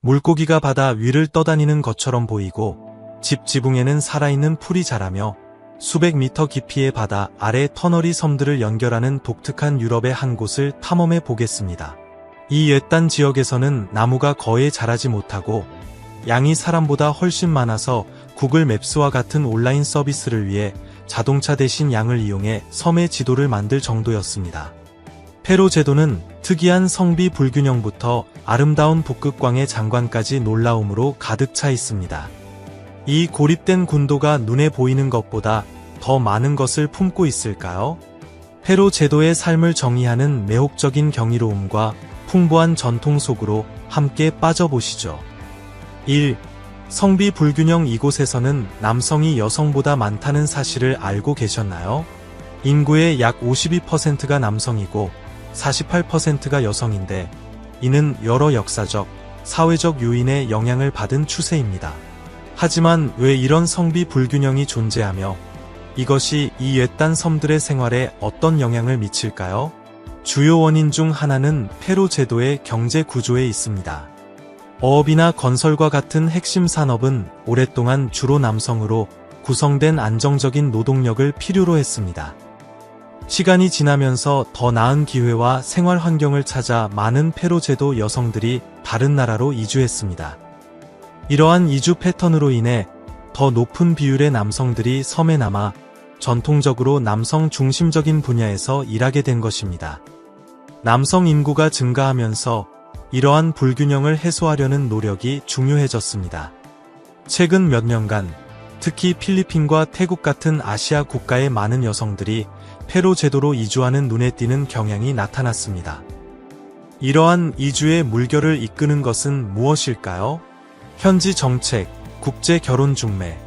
물고기가 바다 위를 떠다니는 것처럼 보이고 집 지붕에는 살아있는 풀이 자라며 수백 미터 깊이의 바다 아래 터널이 섬들을 연결하는 독특한 유럽의 한 곳을 탐험해 보겠습니다. 이 외딴 지역에서는 나무가 거의 자라지 못하고 양이 사람보다 훨씬 많아서 구글 맵스와 같은 온라인 서비스를 위해 자동차 대신 양을 이용해 섬의 지도를 만들 정도였습니다. 페루 제도는 특이한 성비 불균형부터 아름다운 북극광의 장관까지 놀라움으로 가득 차 있습니다. 이 고립된 군도가 눈에 보이는 것보다 더 많은 것을 품고 있을까요? 페루 제도의 삶을 정의하는 매혹적인 경이로움과 풍부한 전통 속으로 함께 빠져보시죠. 1. 성비 불균형. 이곳에서는 남성이 여성보다 많다는 사실을 알고 계셨나요? 인구의 약 52%가 남성이고 48%가 여성인데 이는 여러 역사적, 사회적 요인의 영향을 받은 추세입니다. 하지만 왜 이런 성비 불균형이 존재하며 이것이 이 외딴 섬들의 생활에 어떤 영향을 미칠까요? 주요 원인 중 하나는 페루 제도의 경제 구조에 있습니다. 어업이나 건설과 같은 핵심 산업은 오랫동안 주로 남성으로 구성된 안정적인 노동력을 필요로 했습니다. 시간이 지나면서 더 나은 기회와 생활 환경을 찾아 많은 페루 제도 여성들이 다른 나라로 이주했습니다. 이러한 이주 패턴으로 인해 더 높은 비율의 남성들이 섬에 남아 전통적으로 남성 중심적인 분야에서 일하게 된 것입니다. 남성 인구가 증가하면서 이러한 불균형을 해소하려는 노력이 중요해졌습니다. 최근 몇 년간 특히 필리핀과 태국 같은 아시아 국가의 많은 여성들이 페루 제도로 이주하는 눈에 띄는 경향이 나타났습니다. 이러한 이주의 물결을 이끄는 것은 무엇일까요? 현지 정책, 국제 결혼 중매,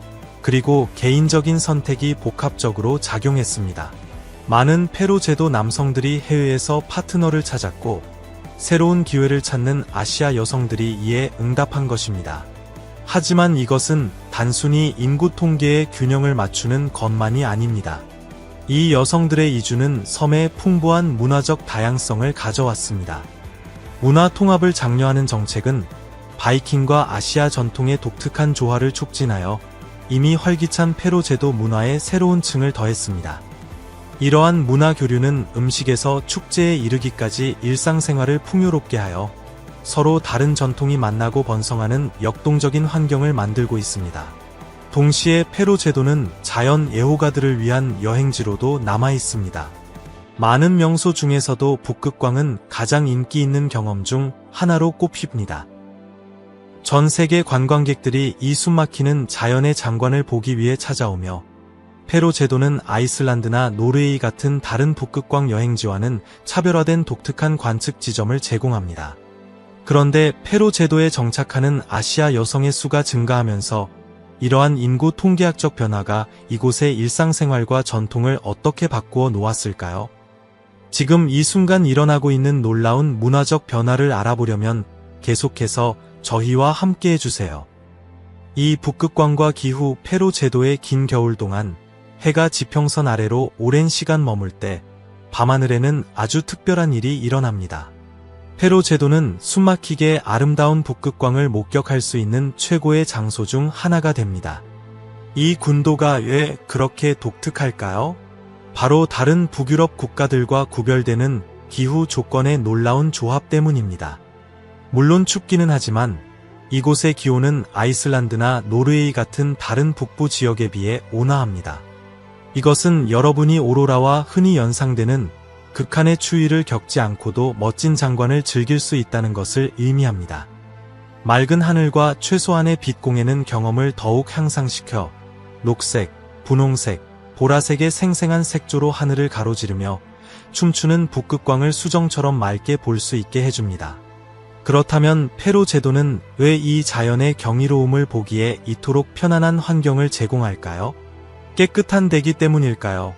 그리고 개인적인 선택이 복합적으로 작용했습니다. 많은 페루 제도 남성들이 해외에서 파트너를 찾았고 새로운 기회를 찾는 아시아 여성들이 이에 응답한 것입니다. 하지만 이것은 단순히 인구 통계의 균형을 맞추는 것만이 아닙니다. 이 여성들의 이주는 섬에 풍부한 문화적 다양성을 가져왔습니다. 문화 통합을 장려하는 정책은 바이킹과 아시아 전통의 독특한 조화를 촉진하여 이미 활기찬 페루 제도 문화에 새로운 층을 더했습니다. 이러한 문화 교류는 음식에서 축제에 이르기까지 일상생활을 풍요롭게 하여 서로 다른 전통이 만나고 번성하는 역동적인 환경을 만들고 있습니다. 동시에 페루 제도는 자연 애호가들을 위한 여행지로도 남아 있습니다. 많은 명소 중에서도 북극광은 가장 인기 있는 경험 중 하나로 꼽힙니다. 전 세계 관광객들이 이 숨막히는 자연의 장관을 보기 위해 찾아오며 페루 제도는 아이슬란드나 노르웨이 같은 다른 북극광 여행지와는 차별화된 독특한 관측 지점을 제공합니다. 그런데 페루 제도에 정착하는 아시아 여성의 수가 증가하면서 이러한 인구 통계학적 변화가 이곳의 일상생활과 전통을 어떻게 바꾸어 놓았을까요? 지금 이 순간 일어나고 있는 놀라운 문화적 변화를 알아보려면 계속해서 저희와 함께 해주세요. 이 북극광과 기후. 페루 제도의 긴 겨울 동안 해가 지평선 아래로 오랜 시간 머물 때 밤하늘에는 아주 특별한 일이 일어납니다. 페루 제도는 숨막히게 아름다운 북극광을 목격할 수 있는 최고의 장소 중 하나가 됩니다. 이 군도가 왜 그렇게 독특할까요? 바로 다른 북유럽 국가들과 구별되는 기후 조건의 놀라운 조합 때문입니다. 물론 춥기는 하지만 이곳의 기온은 아이슬란드나 노르웨이 같은 다른 북부 지역에 비해 온화합니다. 이것은 여러분이 오로라와 흔히 연상되는 극한의 추위를 겪지 않고도 멋진 장관을 즐길 수 있다는 것을 의미합니다. 맑은 하늘과 최소한의 빛공해는 경험을 더욱 향상시켜 녹색, 분홍색, 보라색의 생생한 색조로 하늘을 가로지르며 춤추는 북극광을 수정처럼 맑게 볼 수 있게 해줍니다. 그렇다면 페루 제도는 왜 이 자연의 경이로움을 보기에 이토록 편안한 환경을 제공할까요? 깨끗한 대기 때문일까요?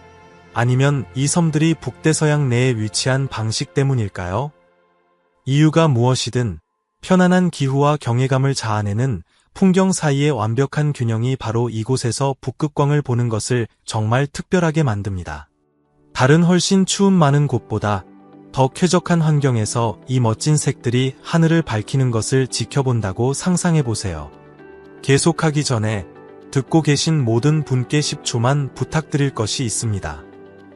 아니면 이 섬들이 북대서양 내에 위치한 방식 때문일까요? 이유가 무엇이든 편안한 기후와 경외감을 자아내는 풍경 사이의 완벽한 균형이 바로 이곳에서 북극광을 보는 것을 정말 특별하게 만듭니다. 다른 훨씬 추운 많은 곳보다 더 쾌적한 환경에서 이 멋진 색들이 하늘을 밝히는 것을 지켜본다고 상상해보세요. 계속하기 전에 듣고 계신 모든 분께 10초만 부탁드릴 것이 있습니다.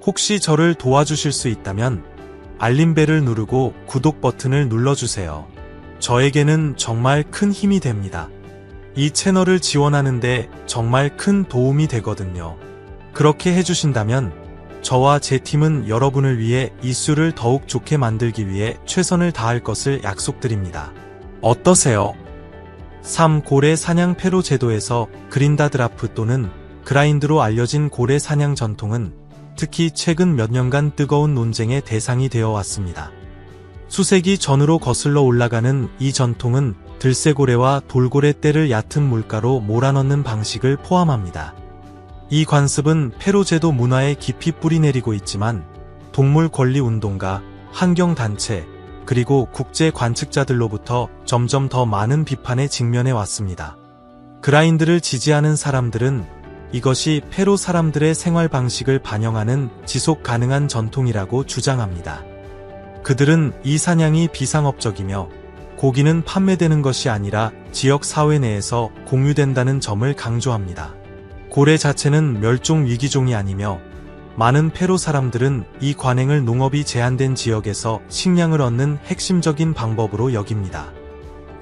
혹시 저를 도와주실 수 있다면 알림벨을 누르고 구독 버튼을 눌러주세요. 저에게는 정말 큰 힘이 됩니다. 이 채널을 지원하는데 정말 큰 도움이 되거든요. 그렇게 해주신다면 저와 제 팀은 여러분을 위해 이슈를 더욱 좋게 만들기 위해 최선을 다할 것을 약속드립니다. 어떠세요? 3. 고래 사냥 페로 제도에서 그린다드라프 또는 그라인드로 알려진 고래 사냥 전통은 특히 최근 몇 년간 뜨거운 논쟁의 대상이 되어 왔습니다. 수세기 전으로 거슬러 올라가는 이 전통은 들새고래와 돌고래 떼를 얕은 물가로 몰아넣는 방식을 포함합니다. 이 관습은 페루 제도 문화에 깊이 뿌리내리고 있지만 동물 권리 운동가, 환경단체, 그리고 국제 관측자들로부터 점점 더 많은 비판에 직면해 왔습니다. 그라인드를 지지하는 사람들은 이것이 페루 사람들의 생활 방식을 반영하는 지속 가능한 전통이라고 주장합니다. 그들은 이 사냥이 비상업적이며 고기는 판매되는 것이 아니라 지역 사회 내에서 공유된다는 점을 강조합니다. 고래 자체는 멸종 위기종이 아니며 많은 페루 사람들은 이 관행을 농업이 제한된 지역에서 식량을 얻는 핵심적인 방법으로 여깁니다.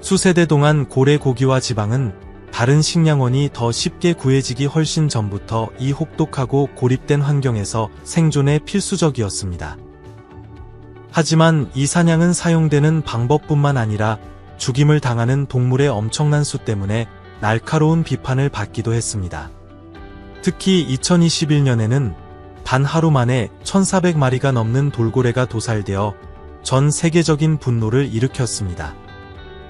수세대 동안 고래 고기와 지방은 다른 식량원이 더 쉽게 구해지기 훨씬 전부터 이 혹독하고 고립된 환경에서 생존에 필수적이었습니다. 하지만 이 사냥은 사용되는 방법뿐만 아니라 죽임을 당하는 동물의 엄청난 수 때문에 날카로운 비판을 받기도 했습니다. 특히 2021년에는 단 하루 만에 1,400마리가 넘는 돌고래가 도살되어 전 세계적인 분노를 일으켰습니다.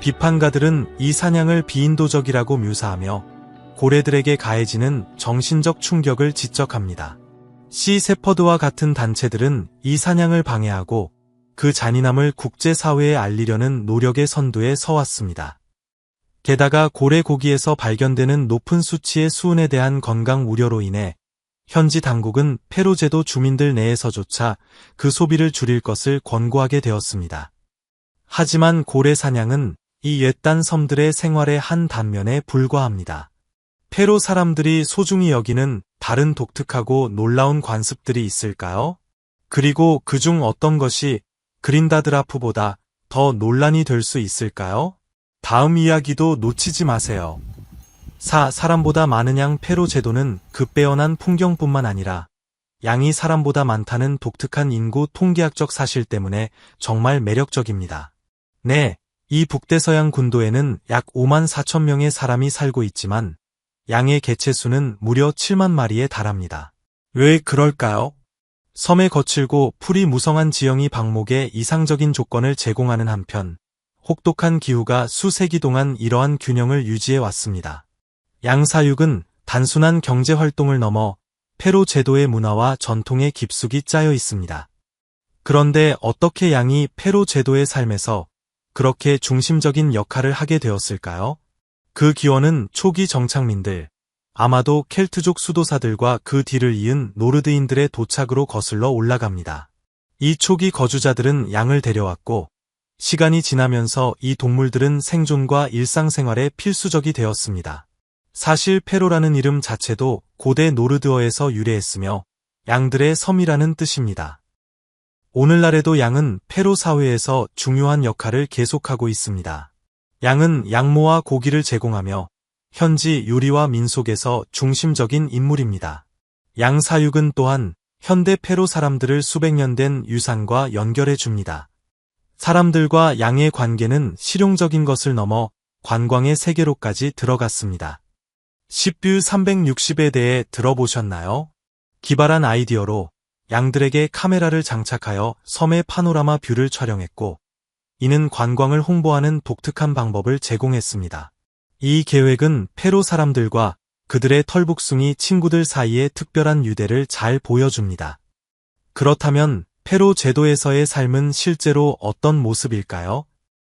비판가들은 이 사냥을 비인도적이라고 묘사하며 고래들에게 가해지는 정신적 충격을 지적합니다. 시 세퍼드와 같은 단체들은 이 사냥을 방해하고 그 잔인함을 국제사회에 알리려는 노력의 선두에 서왔습니다. 게다가 고래 고기에서 발견되는 높은 수치의 수은에 대한 건강 우려로 인해 현지 당국은 페루 제도 주민들 내에서조차 그 소비를 줄일 것을 권고하게 되었습니다. 하지만 고래 사냥은 이 외딴 섬들의 생활의 한 단면에 불과합니다. 페루 사람들이 소중히 여기는 다른 독특하고 놀라운 관습들이 있을까요? 그리고 그중 어떤 것이 그린다드라프보다 더 논란이 될 수 있을까요? 다음 이야기도 놓치지 마세요. 4. 사람보다 많은 양 페루 제도는 그 빼어난 풍경뿐만 아니라 양이 사람보다 많다는 독특한 인구 통계학적 사실 때문에 정말 매력적입니다. 네, 이 북대서양 군도에는 약 5만 4천 명의 사람이 살고 있지만 양의 개체수는 무려 7만 마리에 달합니다. 왜 그럴까요? 섬의 거칠고 풀이 무성한 지형이 방목에 이상적인 조건을 제공하는 한편 혹독한 기후가 수세기 동안 이러한 균형을 유지해 왔습니다. 양사육은 단순한 경제활동을 넘어 페루 제도의 문화와 전통에 깊숙이 짜여 있습니다. 그런데 어떻게 양이 페루 제도의 삶에서 그렇게 중심적인 역할을 하게 되었을까요? 그 기원은 초기 정착민들, 아마도 켈트족 수도사들과 그 뒤를 이은 노르드인들의 도착으로 거슬러 올라갑니다. 이 초기 거주자들은 양을 데려왔고 시간이 지나면서 이 동물들은 생존과 일상생활에 필수적이 되었습니다. 사실 페로라는 이름 자체도 고대 노르드어에서 유래했으며 양들의 섬이라는 뜻입니다. 오늘날에도 양은 페루 사회에서 중요한 역할을 계속하고 있습니다. 양은 양모와 고기를 제공하며 현지 요리와 민속에서 중심적인 인물입니다. 양 사육은 또한 현대 페루 사람들을 수백 년 된 유산과 연결해 줍니다. 사람들과 양의 관계는 실용적인 것을 넘어 관광의 세계로까지 들어갔습니다. 십뷰 360에 대해 들어보셨나요? 기발한 아이디어로 양들에게 카메라를 장착하여 섬의 파노라마 뷰를 촬영했고 이는 관광을 홍보하는 독특한 방법을 제공했습니다. 이 계획은 페루 사람들과 그들의 털북숭이 친구들 사이의 특별한 유대를 잘 보여줍니다. 그렇다면 페루 제도에서의 삶은 실제로 어떤 모습일까요?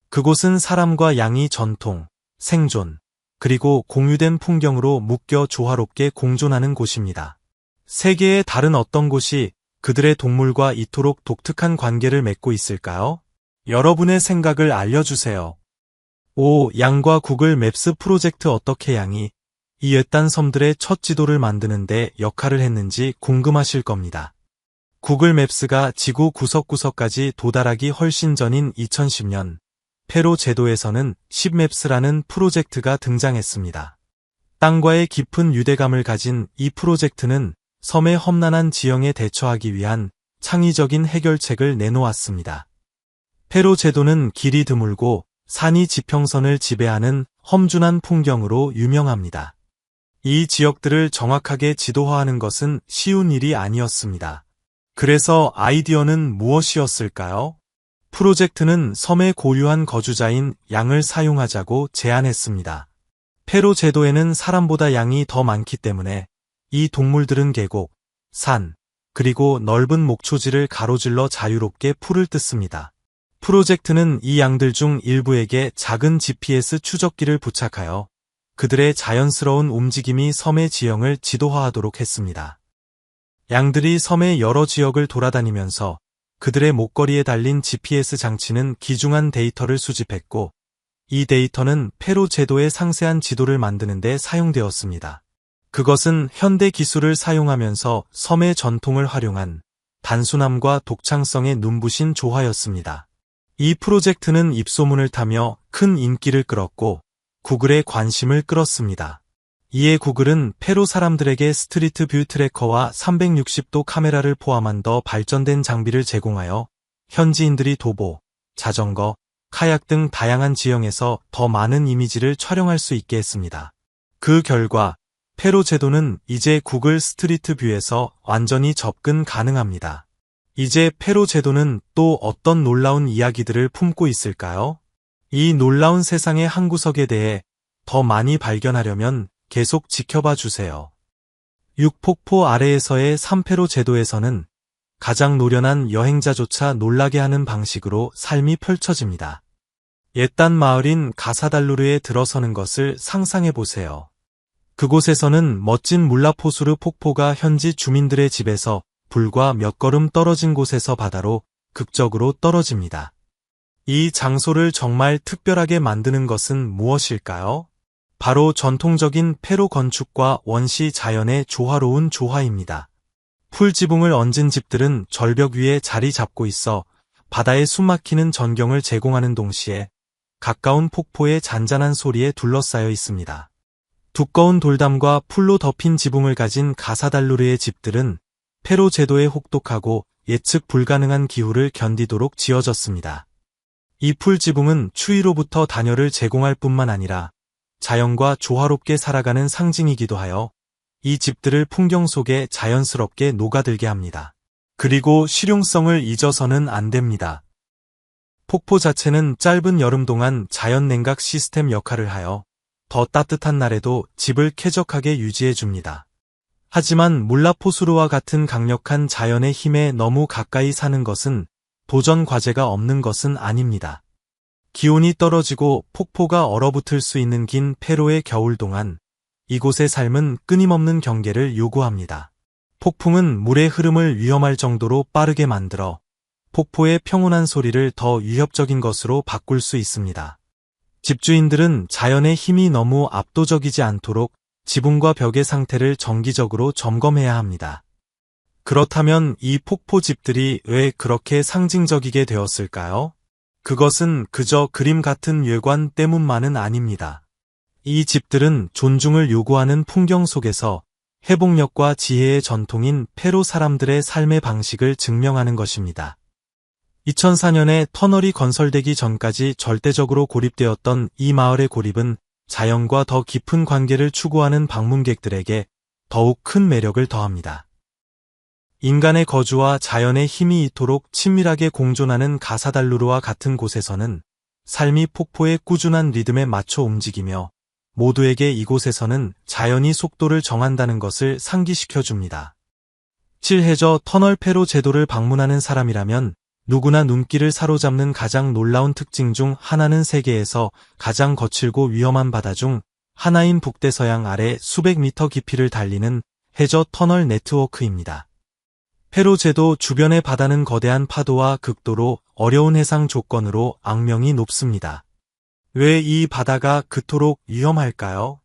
그곳은 사람과 양이 전통, 생존, 그리고 공유된 풍경으로 묶여 조화롭게 공존하는 곳입니다. 세계의 다른 어떤 곳이 그들의 동물과 이토록 독특한 관계를 맺고 있을까요? 여러분의 생각을 알려주세요. 5. 양과 구글 맵스 프로젝트. 어떻게 양이 이 외딴 섬들의 첫 지도를 만드는데 역할을 했는지 궁금하실 겁니다. 구글 맵스가 지구 구석구석까지 도달하기 훨씬 전인 2010년, 페로 제도에서는 10맵스라는 프로젝트가 등장했습니다. 땅과의 깊은 유대감을 가진 이 프로젝트는 섬의 험난한 지형에 대처하기 위한 창의적인 해결책을 내놓았습니다. 페로 제도는 길이 드물고 산이 지평선을 지배하는 험준한 풍경으로 유명합니다. 이 지역들을 정확하게 지도화하는 것은 쉬운 일이 아니었습니다. 그래서 아이디어는 무엇이었을까요? 프로젝트는 섬의 고유한 거주자인 양을 사용하자고 제안했습니다. 페로 제도에는 사람보다 양이 더 많기 때문에 이 동물들은 계곡, 산, 그리고 넓은 목초지를 가로질러 자유롭게 풀을 뜯습니다. 프로젝트는 이 양들 중 일부에게 작은 GPS 추적기를 부착하여 그들의 자연스러운 움직임이 섬의 지형을 지도화하도록 했습니다. 양들이 섬의 여러 지역을 돌아다니면서 그들의 목걸이에 달린 GPS 장치는 귀중한 데이터를 수집했고, 이 데이터는 페로 제도의 상세한 지도를 만드는 데 사용되었습니다. 그것은 현대 기술을 사용하면서 섬의 전통을 활용한 단순함과 독창성의 눈부신 조화였습니다. 이 프로젝트는 입소문을 타며 큰 인기를 끌었고 구글의 관심을 끌었습니다. 이에 구글은 페로 사람들에게 스트리트 뷰 트래커와 360도 카메라를 포함한 더 발전된 장비를 제공하여 현지인들이 도보, 자전거, 카약 등 다양한 지형에서 더 많은 이미지를 촬영할 수 있게 했습니다. 그 결과 페로 제도는 이제 구글 스트리트 뷰에서 완전히 접근 가능합니다. 이제 페로 제도는 또 어떤 놀라운 이야기들을 품고 있을까요? 이 놀라운 세상의 한 구석에 대해 더 많이 발견하려면 계속 지켜봐 주세요. 6폭포 아래에서의 3페로 제도에서는 가장 노련한 여행자조차 놀라게 하는 방식으로 삶이 펼쳐집니다. 옛단 마을인 가사달루르에 들어서는 것을 상상해 보세요. 그곳에서는 멋진 물라포수르 폭포가 현지 주민들의 집에서 불과 몇 걸음 떨어진 곳에서 바다로 극적으로 떨어집니다. 이 장소를 정말 특별하게 만드는 것은 무엇일까요? 바로 전통적인 페로 건축과 원시 자연의 조화로운 조화입니다. 풀지붕을 얹은 집들은 절벽 위에 자리 잡고 있어 바다의 숨막히는 전경을 제공하는 동시에 가까운 폭포의 잔잔한 소리에 둘러싸여 있습니다. 두꺼운 돌담과 풀로 덮인 지붕을 가진 가사달루르의 집들은 페로 제도의 혹독하고 예측 불가능한 기후를 견디도록 지어졌습니다. 이 풀지붕은 추위로부터 단열을 제공할 뿐만 아니라 자연과 조화롭게 살아가는 상징이기도 하여 이 집들을 풍경 속에 자연스럽게 녹아들게 합니다. 그리고 실용성을 잊어서는 안 됩니다. 폭포 자체는 짧은 여름 동안 자연 냉각 시스템 역할을 하여 더 따뜻한 날에도 집을 쾌적하게 유지해 줍니다. 하지만 물라포수르와 같은 강력한 자연의 힘에 너무 가까이 사는 것은 도전 과제가 없는 것은 아닙니다. 기온이 떨어지고 폭포가 얼어붙을 수 있는 긴 페로의 겨울 동안 이곳의 삶은 끊임없는 경계를 요구합니다. 폭풍은 물의 흐름을 위험할 정도로 빠르게 만들어 폭포의 평온한 소리를 더 위협적인 것으로 바꿀 수 있습니다. 집주인들은 자연의 힘이 너무 압도적이지 않도록 지붕과 벽의 상태를 정기적으로 점검해야 합니다. 그렇다면 이 폭포 집들이 왜 그렇게 상징적이게 되었을까요? 그것은 그저 그림 같은 외관 때문만은 아닙니다. 이 집들은 존중을 요구하는 풍경 속에서 회복력과 지혜의 전통인 페로 사람들의 삶의 방식을 증명하는 것입니다. 2004년에 터널이 건설되기 전까지 절대적으로 고립되었던 이 마을의 고립은 자연과 더 깊은 관계를 추구하는 방문객들에게 더욱 큰 매력을 더합니다. 인간의 거주와 자연의 힘이 이토록 친밀하게 공존하는 가사달루르와 같은 곳에서는 삶이 폭포의 꾸준한 리듬에 맞춰 움직이며 모두에게 이곳에서는 자연이 속도를 정한다는 것을 상기시켜 줍니다. 7해저 터널 페로 제도를 방문하는 사람이라면 누구나 눈길을 사로잡는 가장 놀라운 특징 중 하나는 세계에서 가장 거칠고 위험한 바다 중 하나인 북대서양 아래 수백 미터 깊이를 달리는 해저 터널 네트워크입니다. 페로 제도 주변의 바다는 거대한 파도와 극도로 어려운 해상 조건으로 악명이 높습니다. 왜 이 바다가 그토록 위험할까요?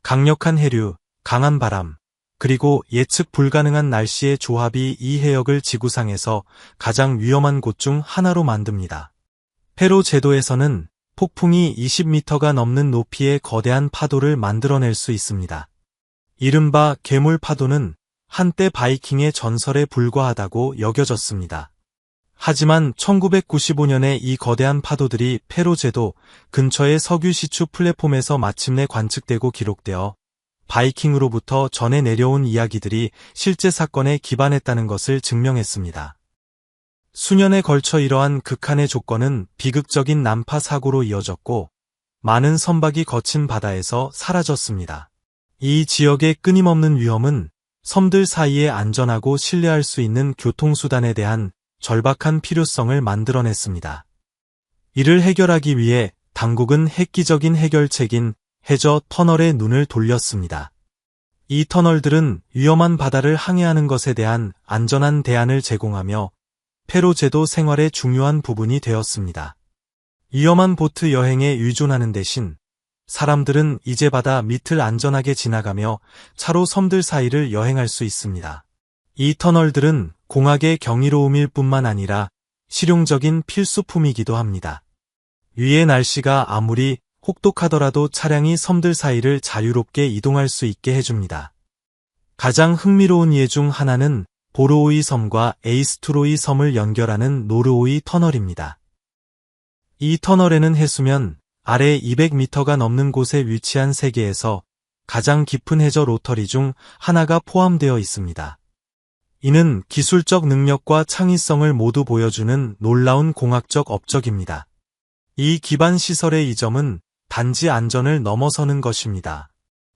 강력한 해류, 강한 바람, 그리고 예측 불가능한 날씨의 조합이 이 해역을 지구상에서 가장 위험한 곳 중 하나로 만듭니다. 페로 제도에서는 폭풍이 20m가 넘는 높이의 거대한 파도를 만들어낼 수 있습니다. 이른바 괴물 파도는 한때 바이킹의 전설에 불과하다고 여겨졌습니다. 하지만 1995년에 이 거대한 파도들이 페로 제도 근처의 석유 시추 플랫폼에서 마침내 관측되고 기록되어 바이킹으로부터 전해 내려온 이야기들이 실제 사건에 기반했다는 것을 증명했습니다. 수년에 걸쳐 이러한 극한의 조건은 비극적인 난파 사고로 이어졌고 많은 선박이 거친 바다에서 사라졌습니다. 이 지역의 끊임없는 위험은 섬들 사이에 안전하고 신뢰할 수 있는 교통수단에 대한 절박한 필요성을 만들어냈습니다. 이를 해결하기 위해 당국은 획기적인 해결책인 해저 터널에 눈을 돌렸습니다. 이 터널들은 위험한 바다를 항해하는 것에 대한 안전한 대안을 제공하며 페로 제도 생활의 중요한 부분이 되었습니다. 위험한 보트 여행에 의존하는 대신 사람들은 이제 바다 밑을 안전하게 지나가며 차로 섬들 사이를 여행할 수 있습니다. 이 터널들은 공학의 경이로움일 뿐만 아니라 실용적인 필수품이기도 합니다. 위의 날씨가 아무리 혹독하더라도 차량이 섬들 사이를 자유롭게 이동할 수 있게 해줍니다. 가장 흥미로운 예 중 하나는 보르오이 섬과 에이스트로이 섬을 연결하는 노르오이 터널입니다. 이 터널에는 해수면 아래 200m가 넘는 곳에 위치한 세계에서 가장 깊은 해저 로터리 중 하나가 포함되어 있습니다. 이는 기술적 능력과 창의성을 모두 보여주는 놀라운 공학적 업적입니다. 이 기반 시설의 이점은 단지 안전을 넘어서는 것입니다.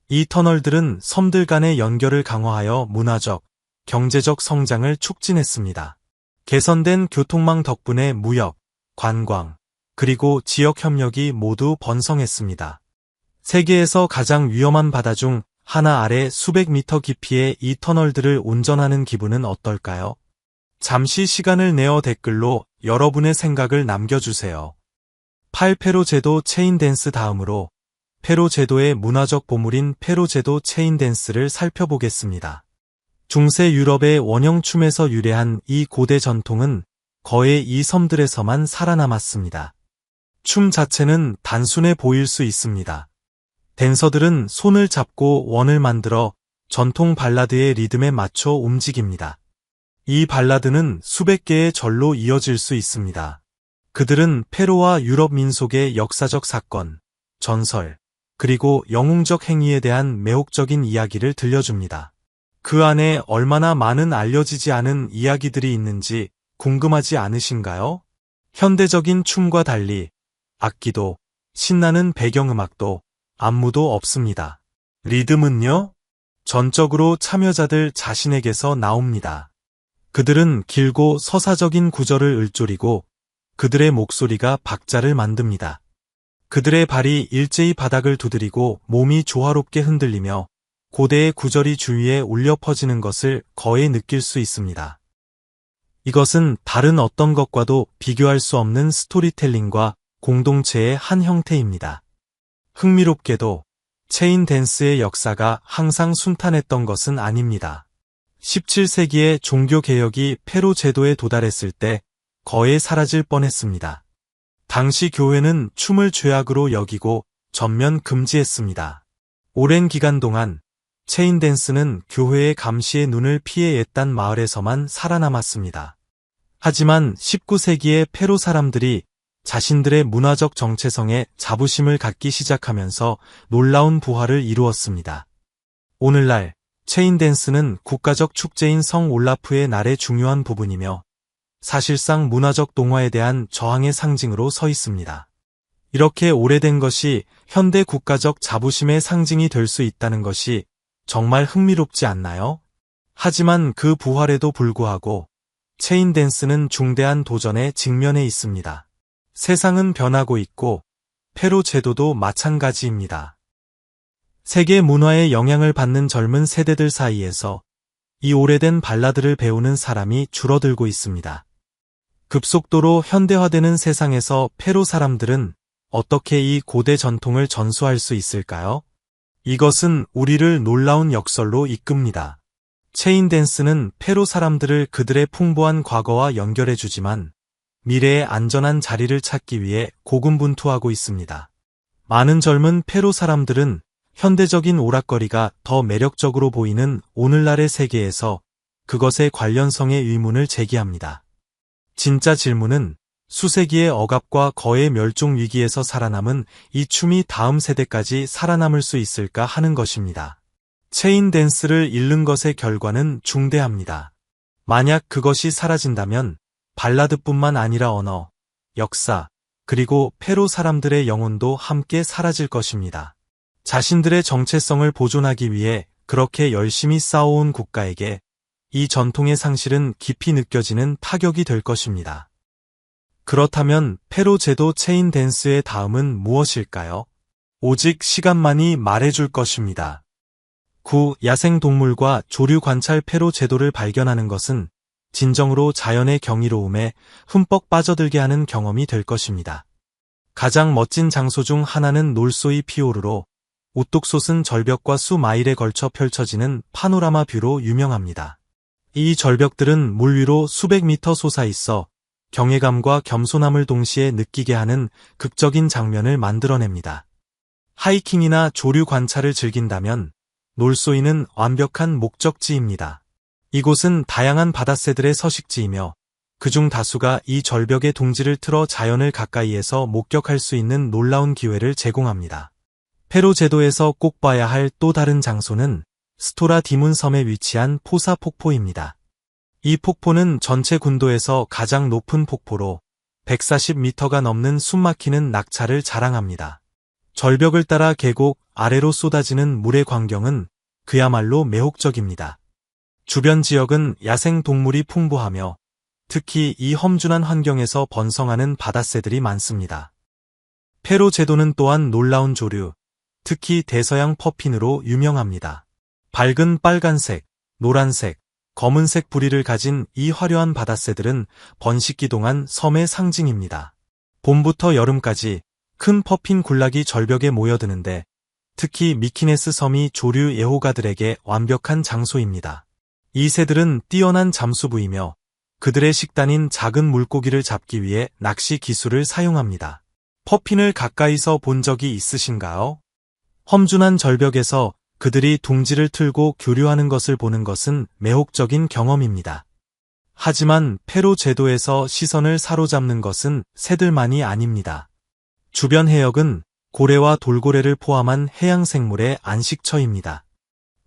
이 터널들은 섬들 간의 연결을 강화하여 문화적, 경제적 성장을 촉진했습니다. 개선된 교통망 덕분에 무역, 관광, 그리고 지역 협력이 모두 번성했습니다. 세계에서 가장 위험한 바다 중 하나 아래 수백 미터 깊이의 이 터널들을 운전하는 기분은 어떨까요? 잠시 시간을 내어 댓글로 여러분의 생각을 남겨주세요. 8. 페로 제도 체인 댄스. 다음으로 페로 제도의 문화적 보물인 페로 제도 체인 댄스를 살펴보겠습니다. 중세 유럽의 원형춤에서 유래한 이 고대 전통은 거의 이 섬들에서만 살아남았습니다. 춤 자체는 단순해 보일 수 있습니다. 댄서들은 손을 잡고 원을 만들어 전통 발라드의 리듬에 맞춰 움직입니다. 이 발라드는 수백 개의 절로 이어질 수 있습니다. 그들은 페로와 유럽 민속의 역사적 사건, 전설, 그리고 영웅적 행위에 대한 매혹적인 이야기를 들려줍니다. 그 안에 얼마나 많은 알려지지 않은 이야기들이 있는지 궁금하지 않으신가요? 현대적인 춤과 달리 악기도, 신나는 배경음악도, 안무도 없습니다. 리듬은요? 전적으로 참여자들 자신에게서 나옵니다. 그들은 길고 서사적인 구절을 읊조리고 그들의 목소리가 박자를 만듭니다. 그들의 발이 일제히 바닥을 두드리고 몸이 조화롭게 흔들리며 고대의 구절이 주위에 울려 퍼지는 것을 거의 느낄 수 있습니다. 이것은 다른 어떤 것과도 비교할 수 없는 스토리텔링과 공동체의 한 형태입니다. 흥미롭게도 체인 댄스의 역사가 항상 순탄했던 것은 아닙니다. 17세기에 종교개혁이 페로 제도에 도달했을 때 거의 사라질 뻔했습니다. 당시 교회는 춤을 죄악으로 여기고 전면 금지했습니다. 오랜 기간 동안 체인 댄스는 교회의 감시의 눈을 피해 옛단 마을에서만 살아남았습니다. 하지만 19세기에 페로 사람들이 자신들의 문화적 정체성에 자부심을 갖기 시작하면서 놀라운 부활을 이루었습니다. 오늘날 체인 댄스는 국가적 축제인 성 올라프의 날의 중요한 부분이며 사실상 문화적 동화에 대한 저항의 상징으로 서 있습니다. 이렇게 오래된 것이 현대 국가적 자부심의 상징이 될 수 있다는 것이 정말 흥미롭지 않나요? 하지만 그 부활에도 불구하고 체인 댄스는 중대한 도전에 직면해 있습니다. 세상은 변하고 있고 페로 제도도 마찬가지입니다. 세계 문화의 영향을 받는 젊은 세대들 사이에서 이 오래된 발라드를 배우는 사람이 줄어들고 있습니다. 급속도로 현대화되는 세상에서 페루 사람들은 어떻게 이 고대 전통을 전수할 수 있을까요? 이것은 우리를 놀라운 역설로 이끕니다. 체인 댄스는 페루 사람들을 그들의 풍부한 과거와 연결해주지만 미래의 안전한 자리를 찾기 위해 고군분투하고 있습니다. 많은 젊은 페루 사람들은 현대적인 오락거리가 더 매력적으로 보이는 오늘날의 세계에서 그것의 관련성에 의문을 제기합니다. 진짜 질문은 수세기의 억압과 거의 멸종 위기에서 살아남은 이 춤이 다음 세대까지 살아남을 수 있을까 하는 것입니다. 체인 댄스를 잃는 것의 결과는 중대합니다. 만약 그것이 사라진다면 발라드뿐만 아니라 언어, 역사, 그리고 페루 사람들의 영혼도 함께 사라질 것입니다. 자신들의 정체성을 보존하기 위해 그렇게 열심히 싸워온 국가에게 이 전통의 상실은 깊이 느껴지는 타격이 될 것입니다. 그렇다면 페루 제도 체인 댄스의 다음은 무엇일까요? 오직 시간만이 말해줄 것입니다. 9. 야생동물과 조류 관찰 페루 제도를 발견하는 것은 진정으로 자연의 경이로움에 흠뻑 빠져들게 하는 경험이 될 것입니다. 가장 멋진 장소 중 하나는 놀소이 피오르로 우뚝 솟은 절벽과 수마일에 걸쳐 펼쳐지는 파노라마 뷰로 유명합니다. 이 절벽들은 물 위로 수백 미터 솟아있어 경외감과 겸손함을 동시에 느끼게 하는 극적인 장면을 만들어냅니다. 하이킹이나 조류 관찰을 즐긴다면 놀소이는 완벽한 목적지입니다. 이곳은 다양한 바다새들의 서식지이며 그중 다수가 이 절벽의 둥지를 틀어 자연을 가까이에서 목격할 수 있는 놀라운 기회를 제공합니다. 페루 제도에서 꼭 봐야 할 또 다른 장소는 스토라 디문 섬에 위치한 포사 폭포입니다. 이 폭포는 전체 군도에서 가장 높은 폭포로 140m가 넘는 숨막히는 낙차를 자랑합니다. 절벽을 따라 계곡 아래로 쏟아지는 물의 광경은 그야말로 매혹적입니다. 주변 지역은 야생 동물이 풍부하며 특히 이 험준한 환경에서 번성하는 바다새들이 많습니다. 페루 제도는 또한 놀라운 조류, 특히 대서양 퍼핀으로 유명합니다. 밝은 빨간색, 노란색, 검은색 부리를 가진 이 화려한 바다새들은 번식기 동안 섬의 상징입니다. 봄부터 여름까지 큰 퍼핀 군락이 절벽에 모여드는데 특히 미키네스 섬이 조류 애호가들에게 완벽한 장소입니다. 이 새들은 뛰어난 잠수부이며 그들의 식단인 작은 물고기를 잡기 위해 낚시 기술을 사용합니다. 퍼핀을 가까이서 본 적이 있으신가요? 험준한 절벽에서 그들이 둥지를 틀고 교류하는 것을 보는 것은 매혹적인 경험입니다. 하지만 페루 제도에서 시선을 사로잡는 것은 새들만이 아닙니다. 주변 해역은 고래와 돌고래를 포함한 해양생물의 안식처입니다.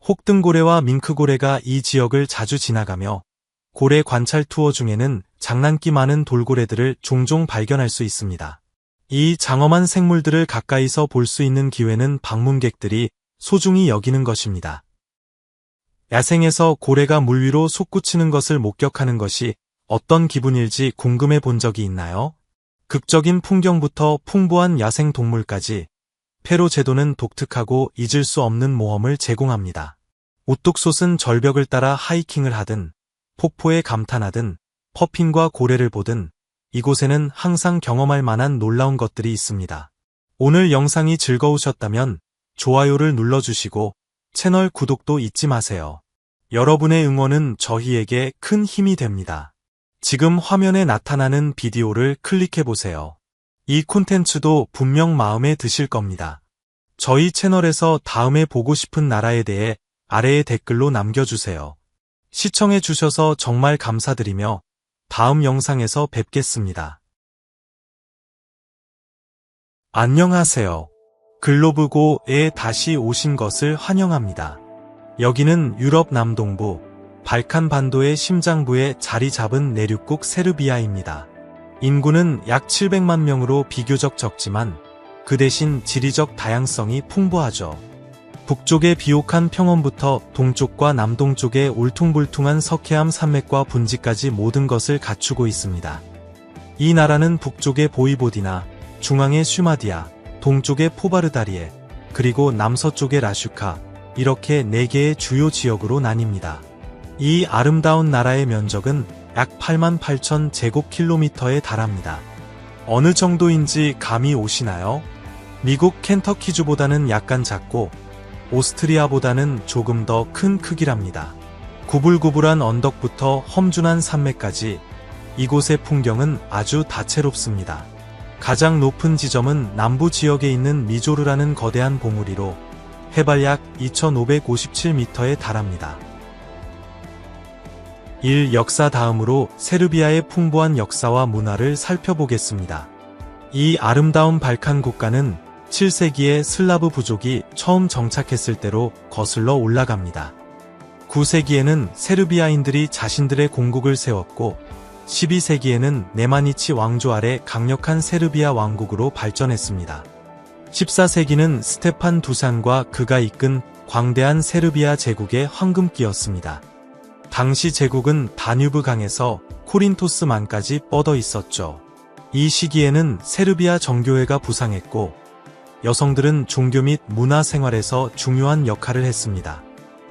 혹등고래와 밍크고래가 이 지역을 자주 지나가며 고래 관찰 투어 중에는 장난기 많은 돌고래들을 종종 발견할 수 있습니다. 이 장엄한 생물들을 가까이서 볼 수 있는 기회는 방문객들이 소중히 여기는 것입니다. 야생에서 고래가 물 위로 솟구치는 것을 목격하는 것이 어떤 기분일지 궁금해 본 적이 있나요? 극적인 풍경부터 풍부한 야생 동물까지 페루 제도는 독특하고 잊을 수 없는 모험을 제공합니다. 우뚝 솟은 절벽을 따라 하이킹을 하든 폭포에 감탄하든 퍼핀과 고래를 보든 이곳에는 항상 경험할 만한 놀라운 것들이 있습니다. 오늘 영상이 즐거우셨다면 좋아요를 눌러주시고 채널 구독도 잊지 마세요. 여러분의 응원은 저희에게 큰 힘이 됩니다. 지금 화면에 나타나는 비디오를 클릭해보세요. 이 콘텐츠도 분명 마음에 드실 겁니다. 저희 채널에서 다음에 보고 싶은 나라에 대해 아래에 댓글로 남겨주세요. 시청해주셔서 정말 감사드리며 다음 영상에서 뵙겠습니다. 안녕하세요. 글로브고에 다시 오신 것을 환영합니다. 여기는 유럽 남동부 발칸 반도의 심장부에 자리 잡은 내륙국 세르비아입니다. 인구는 약 700만 명으로 비교적 적지만 그 대신 지리적 다양성이 풍부하죠. 북쪽의 비옥한 평원부터 동쪽과 남동쪽의 울퉁불퉁한 석회암 산맥과 분지까지 모든 것을 갖추고 있습니다. 이 나라는 북쪽의 보이보디나, 중앙의 슈마디아, 동쪽의 포바르다리에, 그리고 남서쪽의 라슈카, 이렇게 4개의 주요 지역으로 나뉩니다. 이 아름다운 나라의 면적은 약 88,000 제곱킬로미터에 달합니다. 어느 정도인지 감이 오시나요? 미국 켄터키주보다는 약간 작고 오스트리아보다는 조금 더 큰 크기랍니다. 구불구불한 언덕부터 험준한 산맥까지 이곳의 풍경은 아주 다채롭습니다. 가장 높은 지점은 남부 지역에 있는 미조르라는 거대한 봉우리로 해발 약 2,557m에 달합니다. 1. 역사. 다음으로 세르비아의 풍부한 역사와 문화를 살펴보겠습니다. 이 아름다운 발칸 국가는 7세기에 슬라브 부족이 처음 정착했을 때로 거슬러 올라갑니다. 9세기에는 세르비아인들이 자신들의 공국을 세웠고 12세기에는 네마니치 왕조 아래 강력한 세르비아 왕국으로 발전했습니다. 14세기는 스테판 두산과 그가 이끈 광대한 세르비아 제국의 황금기였습니다. 당시 제국은 다뉴브 강에서 코린토스만까지 뻗어 있었죠. 이 시기에는 세르비아 정교회가 부상했고 여성들은 종교 및 문화 생활에서 중요한 역할을 했습니다.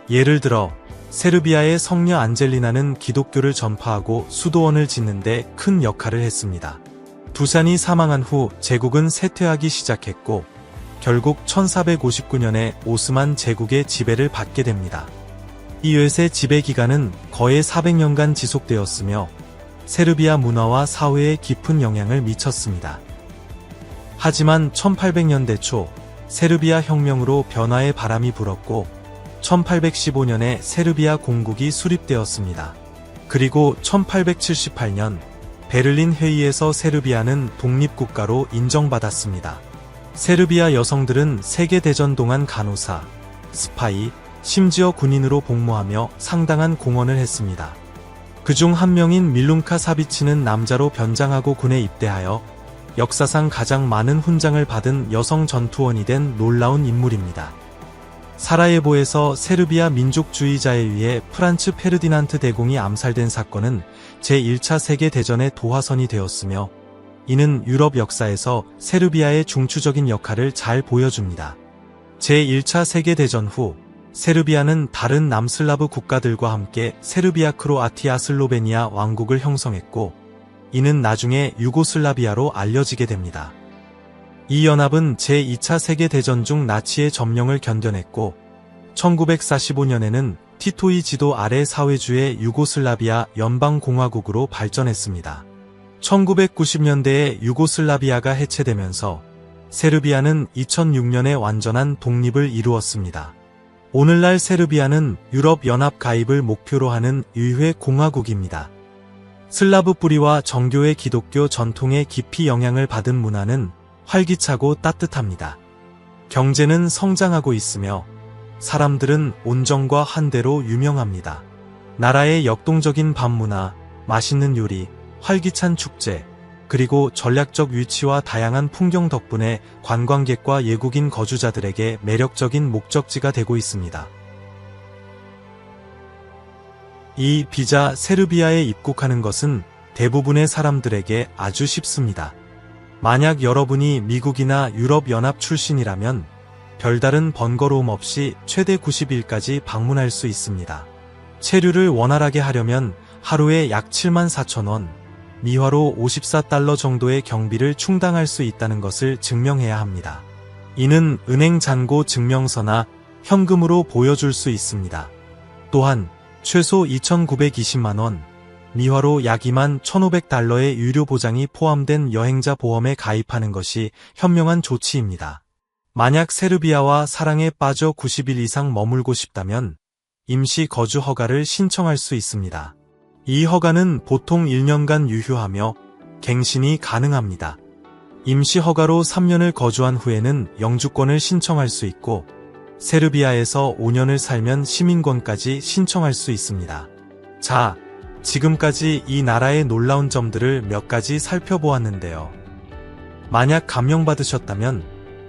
예를 들어 세르비아의 성녀 안젤리나는 기독교를 전파하고 수도원을 짓는 데 큰 역할을 했습니다. 두산이 사망한 후 제국은 쇠퇴하기 시작했고 결국 1459년에 오스만 제국의 지배를 받게 됩니다. 이 웨세 지배 기간은 거의 400년간 지속되었으며 세르비아 문화와 사회에 깊은 영향을 미쳤습니다. 하지만 1800년대 초 세르비아 혁명으로 변화의 바람이 불었고 1815년에 세르비아 공국이 수립되었습니다. 그리고 1878년 베를린 회의에서 세르비아는 독립국가로 인정받았습니다. 세르비아 여성들은 세계대전 동안 간호사, 스파이, 심지어 군인으로 복무하며 상당한 공헌을 했습니다. 그중 한 명인 밀룬카 사비치는 남자로 변장하고 군에 입대하여 역사상 가장 많은 훈장을 받은 여성 전투원이 된 놀라운 인물입니다. 사라예보에서 세르비아 민족주의자에 의해 프란츠 페르디난트 대공이 암살된 사건은 제1차 세계대전의 도화선이 되었으며 이는 유럽 역사에서 세르비아의 중추적인 역할을 잘 보여줍니다. 제1차 세계대전 후 세르비아는 다른 남슬라브 국가들과 함께 세르비아 크로아티아 슬로베니아 왕국을 형성했고 이는 나중에 유고슬라비아로 알려지게 됩니다. 이 연합은 제2차 세계대전 중 나치의 점령을 견뎌냈고 1945년에는 티토의 지도 아래 사회주의 유고슬라비아 연방공화국으로 발전했습니다. 1990년대에 유고슬라비아가 해체되면서 세르비아는 2006년에 완전한 독립을 이루었습니다. 오늘날 세르비아는 유럽연합 가입을 목표로 하는 의회 공화국입니다. 슬라브 뿌리와 정교의 기독교 전통에 깊이 영향을 받은 문화는 활기차고 따뜻합니다. 경제는 성장하고 있으며 사람들은 온정과 한대로 유명합니다. 나라의 역동적인 밤문화, 맛있는 요리, 활기찬 축제, 그리고 전략적 위치와 다양한 풍경 덕분에 관광객과 외국인 거주자들에게 매력적인 목적지가 되고 있습니다. 이 비자 세르비아에 입국하는 것은 대부분의 사람들에게 아주 쉽습니다. 만약 여러분이 미국이나 유럽연합 출신이라면 별다른 번거로움 없이 최대 90일까지 방문할 수 있습니다. 체류를 원활하게 하려면 하루에 약 74,000원, 미화로 $54 정도의 경비를 충당할 수 있다는 것을 증명해야 합니다. 이는 은행 잔고 증명서나 현금으로 보여줄 수 있습니다. 또한 최소 2,920만원, 미화로 약 21,500달러의 유료 보장이 포함된 여행자 보험에 가입하는 것이 현명한 조치입니다. 만약 세르비아와 사랑에 빠져 90일 이상 머물고 싶다면 임시 거주 허가를 신청할 수 있습니다. 이 허가는 보통 1년간 유효하며 갱신이 가능합니다. 임시 허가로 3년을 거주한 후에는 영주권을 신청할 수 있고 세르비아에서 5년을 살면 시민권까지 신청할 수 있습니다. 자, 지금까지 이 나라의 놀라운 점들을 몇 가지 살펴보았는데요. 만약 감명받으셨다면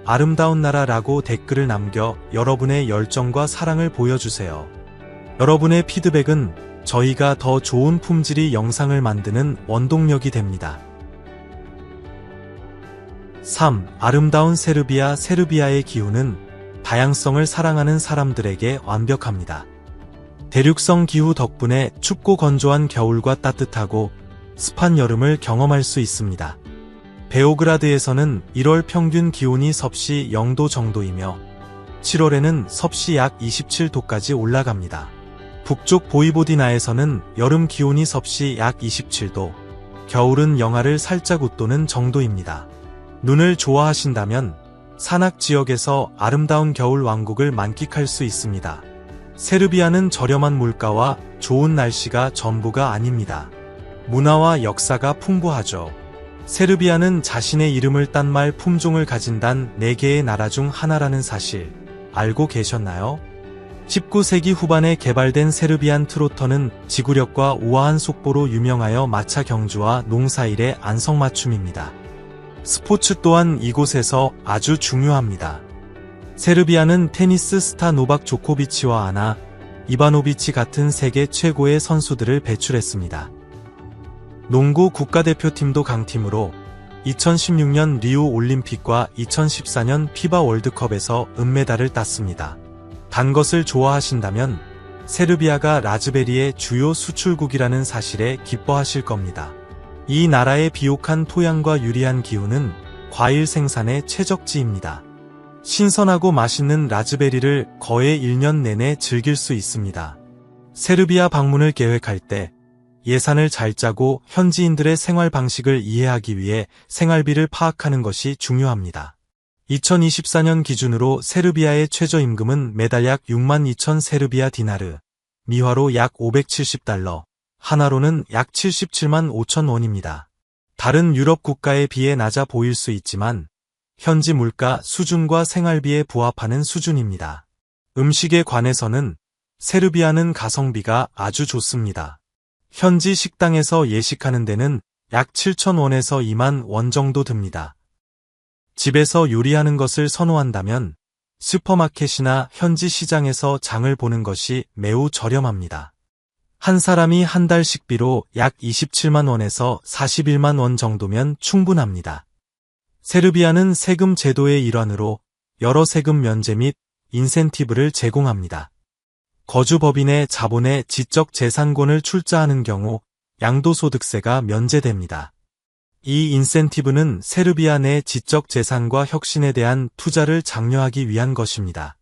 아름다운 나라라고 댓글을 남겨 여러분의 열정과 사랑을 보여주세요. 여러분의 피드백은 저희가 더 좋은 품질의 영상을 만드는 원동력이 됩니다. 3. 아름다운 세르비아. 세르비아의 기후는 다양성을 사랑하는 사람들에게 완벽합니다. 대륙성 기후 덕분에 춥고 건조한 겨울과 따뜻하고 습한 여름을 경험할 수 있습니다. 베오그라드에서는 1월 평균 기온이 섭씨 0도 정도이며 7월에는 섭씨 약 27도까지 올라갑니다. 북쪽 보이보디나에서는 여름 기온이 섭씨 약 27도, 겨울은 영하를 살짝 웃도는 정도입니다. 눈을 좋아하신다면 산악 지역에서 아름다운 겨울 왕국을 만끽할 수 있습니다. 세르비아는 저렴한 물가와 좋은 날씨가 전부가 아닙니다. 문화와 역사가 풍부하죠. 세르비아는 자신의 이름을 딴 말 품종을 가진 단 4개의 나라 중 하나라는 사실 알고 계셨나요? 19세기 후반에 개발된 세르비안 트로터는 지구력과 우아한 속보로 유명하여 마차 경주와 농사일의 안성맞춤입니다. 스포츠 또한 이곳에서 아주 중요합니다. 세르비아는 테니스 스타 노박 조코비치와 아나 이바노비치 같은 세계 최고의 선수들을 배출했습니다. 농구 국가대표팀도 강팀으로 2016년 리우 올림픽과 2014년 피바 월드컵에서 은메달을 땄습니다. 단 것을 좋아하신다면 세르비아가 라즈베리의 주요 수출국이라는 사실에 기뻐하실 겁니다. 이 나라의 비옥한 토양과 유리한 기후는 과일 생산의 최적지입니다. 신선하고 맛있는 라즈베리를 거의 1년 내내 즐길 수 있습니다. 세르비아 방문을 계획할 때 예산을 잘 짜고 현지인들의 생활 방식을 이해하기 위해 생활비를 파악하는 것이 중요합니다. 2024년 기준으로 세르비아의 최저임금은 매달 약 62,000 세르비아 디나르, 미화로 약 570달러, 하나로는 약 77만 5천 원입니다. 다른 유럽 국가에 비해 낮아 보일 수 있지만 현지 물가 수준과 생활비에 부합하는 수준입니다. 음식에 관해서는 세르비아는 가성비가 아주 좋습니다. 현지 식당에서 예식하는 데는 약 7,000원에서 2만 원 정도 듭니다. 집에서 요리하는 것을 선호한다면 슈퍼마켓이나 현지 시장에서 장을 보는 것이 매우 저렴합니다. 한 사람이 한 달 식비로 약 27만 원에서 41만 원 정도면 충분합니다. 세르비아는 세금 제도의 일환으로 여러 세금 면제 및 인센티브를 제공합니다. 거주법인의 자본의 지적 재산권을 출자하는 경우 양도소득세가 면제됩니다. 이 인센티브는 세르비아 내 지적 재산과 혁신에 대한 투자를 장려하기 위한 것입니다.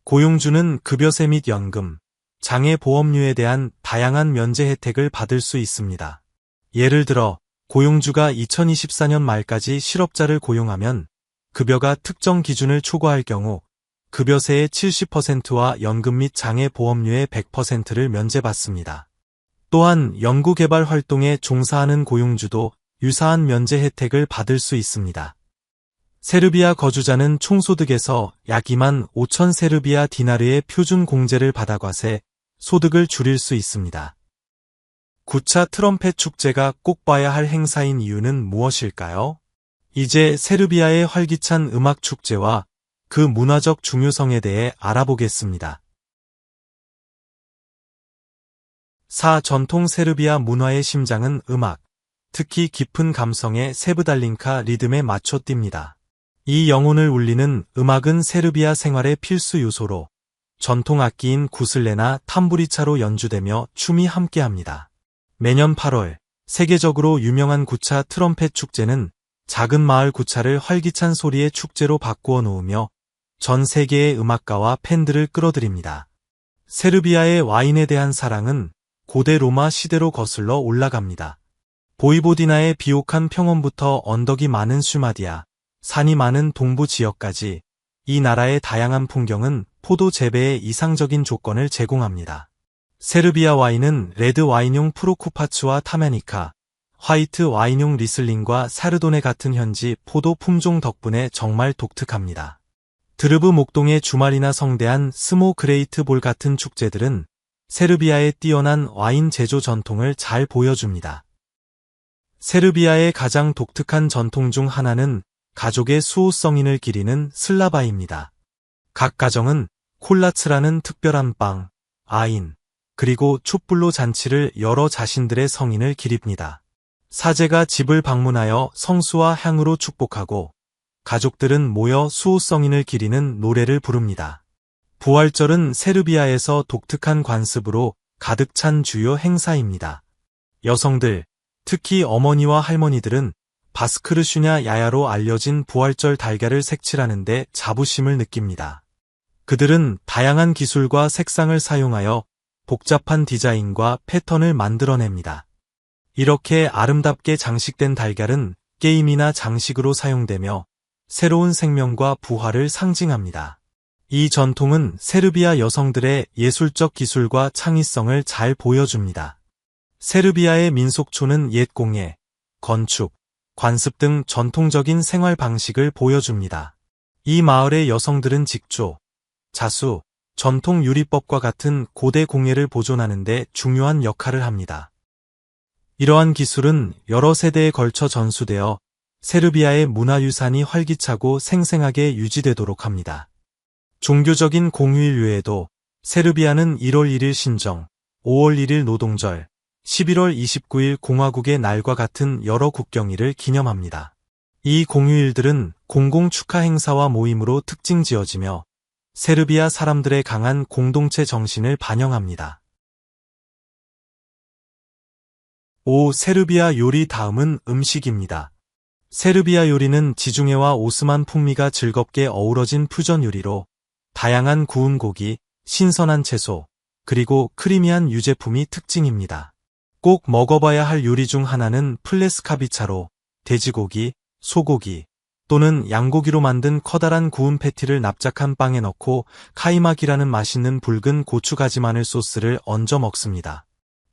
고용주는 급여세 및 연금, 장애보험료에 대한 다양한 면제 혜택을 받을 수 있습니다. 예를 들어 고용주가 2024년 말까지 실업자를 고용하면 급여가 특정 기준을 초과할 경우 급여세의 70%와 연금 및 장애보험료의 100%를 면제받습니다. 또한 연구개발 활동에 종사하는 고용주도 유사한 면제 혜택을 받을 수 있습니다. 세르비아 거주자는 총소득에서 약 2만 5천 세르비아 디나르의 표준 공제를 받아 과세, 소득을 줄일 수 있습니다. 9차 트럼펫 축제가 꼭 봐야 할 행사인 이유는 무엇일까요? 이제 세르비아의 활기찬 음악 축제와 그 문화적 중요성에 대해 알아보겠습니다. 4. 전통 세르비아 문화의 심장은 음악, 특히 깊은 감성의 세브달린카 리듬에 맞춰 뜁니다. 이 영혼을 울리는 음악은 세르비아 생활의 필수 요소로 전통 악기인 구슬레나 탐부리차로 연주되며 춤이 함께합니다. 매년 8월 세계적으로 유명한 9차 트럼펫 축제는 작은 마을 구차를 활기찬 소리의 축제로 바꾸어 놓으며 전 세계의 음악가와 팬들을 끌어들입니다. 세르비아의 와인에 대한 사랑은 고대 로마 시대로 거슬러 올라갑니다. 보이보디나의 비옥한 평원부터 언덕이 많은 슈마디아, 산이 많은 동부 지역까지 이 나라의 다양한 풍경은 포도 재배에 이상적인 조건을 제공합니다. 세르비아 와인은 레드 와인용 프로쿠파츠와 타메니카, 화이트 와인용 리슬링과 사르도네 같은 현지 포도 품종 덕분에 정말 독특합니다. 드르브 목동의 주말이나 성대한 스모 그레이트 볼 같은 축제들은 세르비아의 뛰어난 와인 제조 전통을 잘 보여줍니다. 세르비아의 가장 독특한 전통 중 하나는 가족의 수호성인을 기리는 슬라바입니다. 각 가정은 콜라츠라는 특별한 빵, 아인, 그리고 촛불로 잔치를 열어 자신들의 성인을 기립니다. 사제가 집을 방문하여 성수와 향으로 축복하고 가족들은 모여 수호성인을 기리는 노래를 부릅니다. 부활절은 세르비아에서 독특한 관습으로 가득 찬 주요 행사입니다. 여성들, 특히 어머니와 할머니들은 바스크르슈냐 야야로 알려진 부활절 달걀을 색칠하는데 자부심을 느낍니다. 그들은 다양한 기술과 색상을 사용하여 복잡한 디자인과 패턴을 만들어냅니다. 이렇게 아름답게 장식된 달걀은 게임이나 장식으로 사용되며 새로운 생명과 부활을 상징합니다. 이 전통은 세르비아 여성들의 예술적 기술과 창의성을 잘 보여줍니다. 세르비아의 민속촌은 옛 공예, 건축, 관습 등 전통적인 생활 방식을 보여줍니다. 이 마을의 여성들은 직조, 자수, 전통 유리법과 같은 고대 공예를 보존하는 데 중요한 역할을 합니다. 이러한 기술은 여러 세대에 걸쳐 전수되어 세르비아의 문화유산이 활기차고 생생하게 유지되도록 합니다. 종교적인 공휴일 외에도 세르비아는 1월 1일 신정, 5월 1일 노동절, 11월 29일 공화국의 날과 같은 여러 국경일을 기념합니다. 이 공휴일들은 공공 축하 행사와 모임으로 특징 지어지며 세르비아 사람들의 강한 공동체 정신을 반영합니다. 5. 세르비아 요리. 다음은 음식입니다. 세르비아 요리는 지중해와 오스만 풍미가 즐겁게 어우러진 퓨전 요리로 다양한 구운 고기, 신선한 채소, 그리고 크리미한 유제품이 특징입니다. 꼭 먹어봐야 할 요리 중 하나는 플레스카비차로 돼지고기, 소고기 또는 양고기로 만든 커다란 구운 패티를 납작한 빵에 넣고 카이막이라는 맛있는 붉은 고추가지 마늘 소스를 얹어 먹습니다.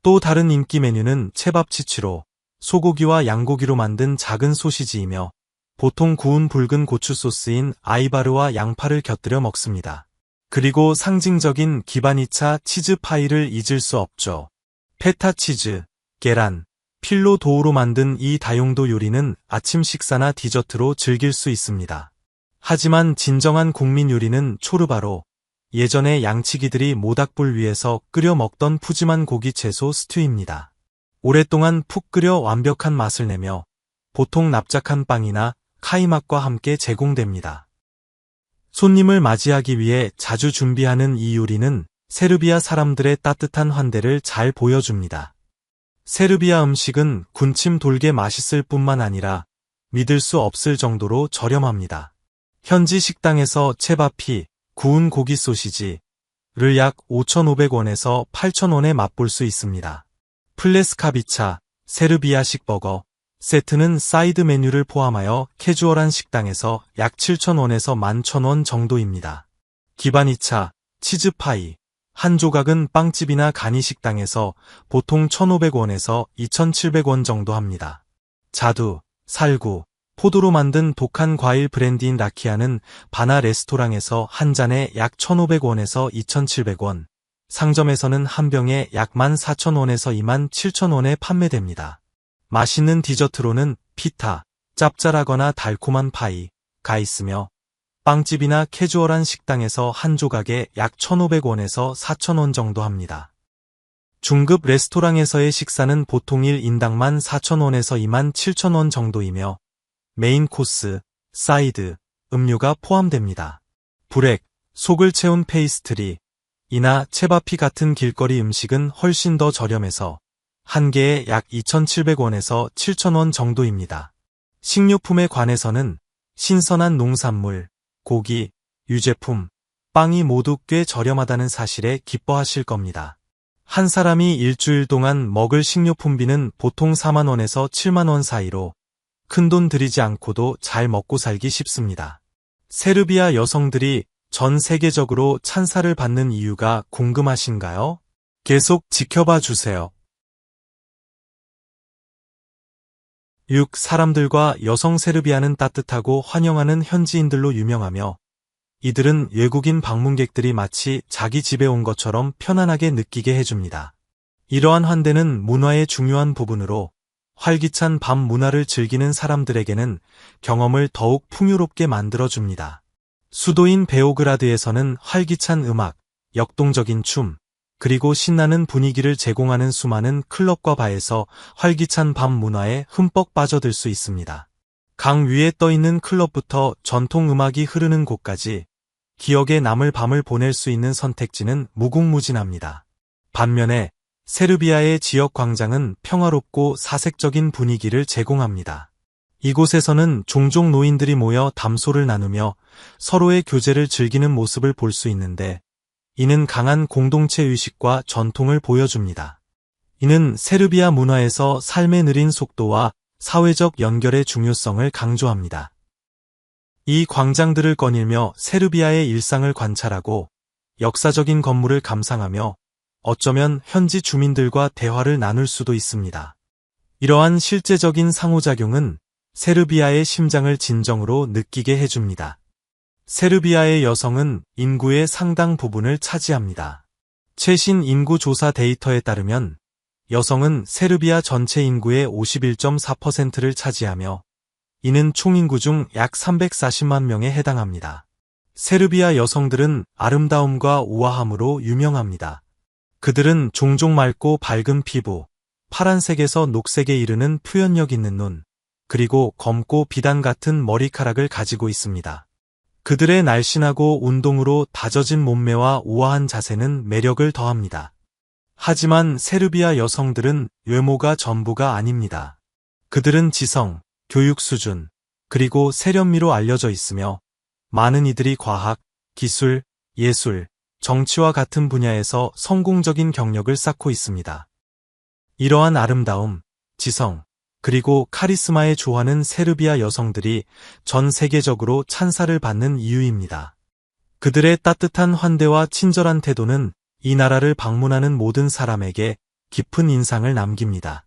또 다른 인기 메뉴는 체밥치치로 소고기와 양고기로 만든 작은 소시지이며 보통 구운 붉은 고추 소스인 아이바르와 양파를 곁들여 먹습니다. 그리고 상징적인 기바니차 치즈 파이를 잊을 수 없죠. 페타 치즈, 계란, 필로 도우로 만든 이 다용도 요리는 아침 식사나 디저트로 즐길 수 있습니다. 하지만 진정한 국민 요리는 초르바로 예전에 양치기들이 모닥불 위에서 끓여 먹던 푸짐한 고기 채소 스튜입니다. 오랫동안 푹 끓여 완벽한 맛을 내며 보통 납작한 빵이나 카이막과 함께 제공됩니다. 손님을 맞이하기 위해 자주 준비하는 이 요리는 세르비아 사람들의 따뜻한 환대를 잘 보여줍니다. 세르비아 음식은 군침 돌게 맛있을 뿐만 아니라 믿을 수 없을 정도로 저렴합니다. 현지 식당에서 체바피, 구운 고기 소시지를 약 5,500원에서 8,000원에 맛볼 수 있습니다. 플레스카비차, 세르비아식 버거 세트는 사이드 메뉴를 포함하여 캐주얼한 식당에서 약 7,000원에서 11,000원 정도입니다. 기바니차, 치즈파이, 한 조각은 빵집이나 간이식당에서 보통 1,500원에서 2,700원 정도 합니다. 자두, 살구, 포도로 만든 독한 과일 브랜디인 라키아는 바나 레스토랑에서 한 잔에 약 1,500원에서 2,700원, 상점에서는 한 병에 약 14,000원에서 27,000원에 판매됩니다. 맛있는 디저트로는 피타, 짭짤하거나 달콤한 파이가 있으며 빵집이나 캐주얼한 식당에서 한 조각에 약 1,500원에서 4,000원 정도 합니다. 중급 레스토랑에서의 식사는 보통 1인당만 4,000원에서 27,000원 정도이며 메인 코스, 사이드, 음료가 포함됩니다. 브렉, 속을 채운 페이스트리, 이나 체바피 같은 길거리 음식은 훨씬 더 저렴해서 한 개에 약 2,700원에서 7,000원 정도입니다. 식료품에 관해서는 신선한 농산물, 고기, 유제품, 빵이 모두 꽤 저렴하다는 사실에 기뻐하실 겁니다. 한 사람이 일주일 동안 먹을 식료품비는 보통 4만원에서 7만원 사이로 큰돈 들이지 않고도 잘 먹고 살기 쉽습니다. 세르비아 여성들이 전 세계적으로 찬사를 받는 이유가 궁금하신가요? 계속 지켜봐 주세요. 6. 사람들과 여성 세르비아는 따뜻하고 환영하는 현지인들로 유명하며 이들은 외국인 방문객들이 마치 자기 집에 온 것처럼 편안하게 느끼게 해줍니다. 이러한 환대는 문화의 중요한 부분으로 활기찬 밤 문화를 즐기는 사람들에게는 경험을 더욱 풍요롭게 만들어줍니다. 수도인 베오그라드에서는 활기찬 음악, 역동적인 춤, 그리고 신나는 분위기를 제공하는 수많은 클럽과 바에서 활기찬 밤 문화에 흠뻑 빠져들 수 있습니다. 강 위에 떠있는 클럽부터 전통 음악이 흐르는 곳까지 기억에 남을 밤을 보낼 수 있는 선택지는 무궁무진합니다. 반면에 세르비아의 지역 광장은 평화롭고 사색적인 분위기를 제공합니다. 이곳에서는 종종 노인들이 모여 담소를 나누며 서로의 교제를 즐기는 모습을 볼 수 있는데, 이는 강한 공동체 의식과 전통을 보여줍니다. 이는 세르비아 문화에서 삶의 느린 속도와 사회적 연결의 중요성을 강조합니다. 이 광장들을 거닐며 세르비아의 일상을 관찰하고 역사적인 건물을 감상하며 어쩌면 현지 주민들과 대화를 나눌 수도 있습니다. 이러한 실제적인 상호작용은 세르비아의 심장을 진정으로 느끼게 해줍니다. 세르비아의 여성은 인구의 상당 부분을 차지합니다. 최신 인구 조사 데이터에 따르면 여성은 세르비아 전체 인구의 51.4%를 차지하며, 이는 총인구 중 약 340만 명에 해당합니다. 세르비아 여성들은 아름다움과 우아함으로 유명합니다. 그들은 종종 맑고 밝은 피부, 파란색에서 녹색에 이르는 표현력 있는 눈, 그리고 검고 비단 같은 머리카락을 가지고 있습니다. 그들의 날씬하고 운동으로 다져진 몸매와 우아한 자세는 매력을 더합니다. 하지만 세르비아 여성들은 외모가 전부가 아닙니다. 그들은 지성, 교육 수준, 그리고 세련미로 알려져 있으며, 많은 이들이 과학, 기술, 예술, 정치와 같은 분야에서 성공적인 경력을 쌓고 있습니다. 이러한 아름다움, 지성, 그리고 카리스마에 조화는 세르비아 여성들이 전 세계적으로 찬사를 받는 이유입니다. 그들의 따뜻한 환대와 친절한 태도는 이 나라를 방문하는 모든 사람에게 깊은 인상을 남깁니다.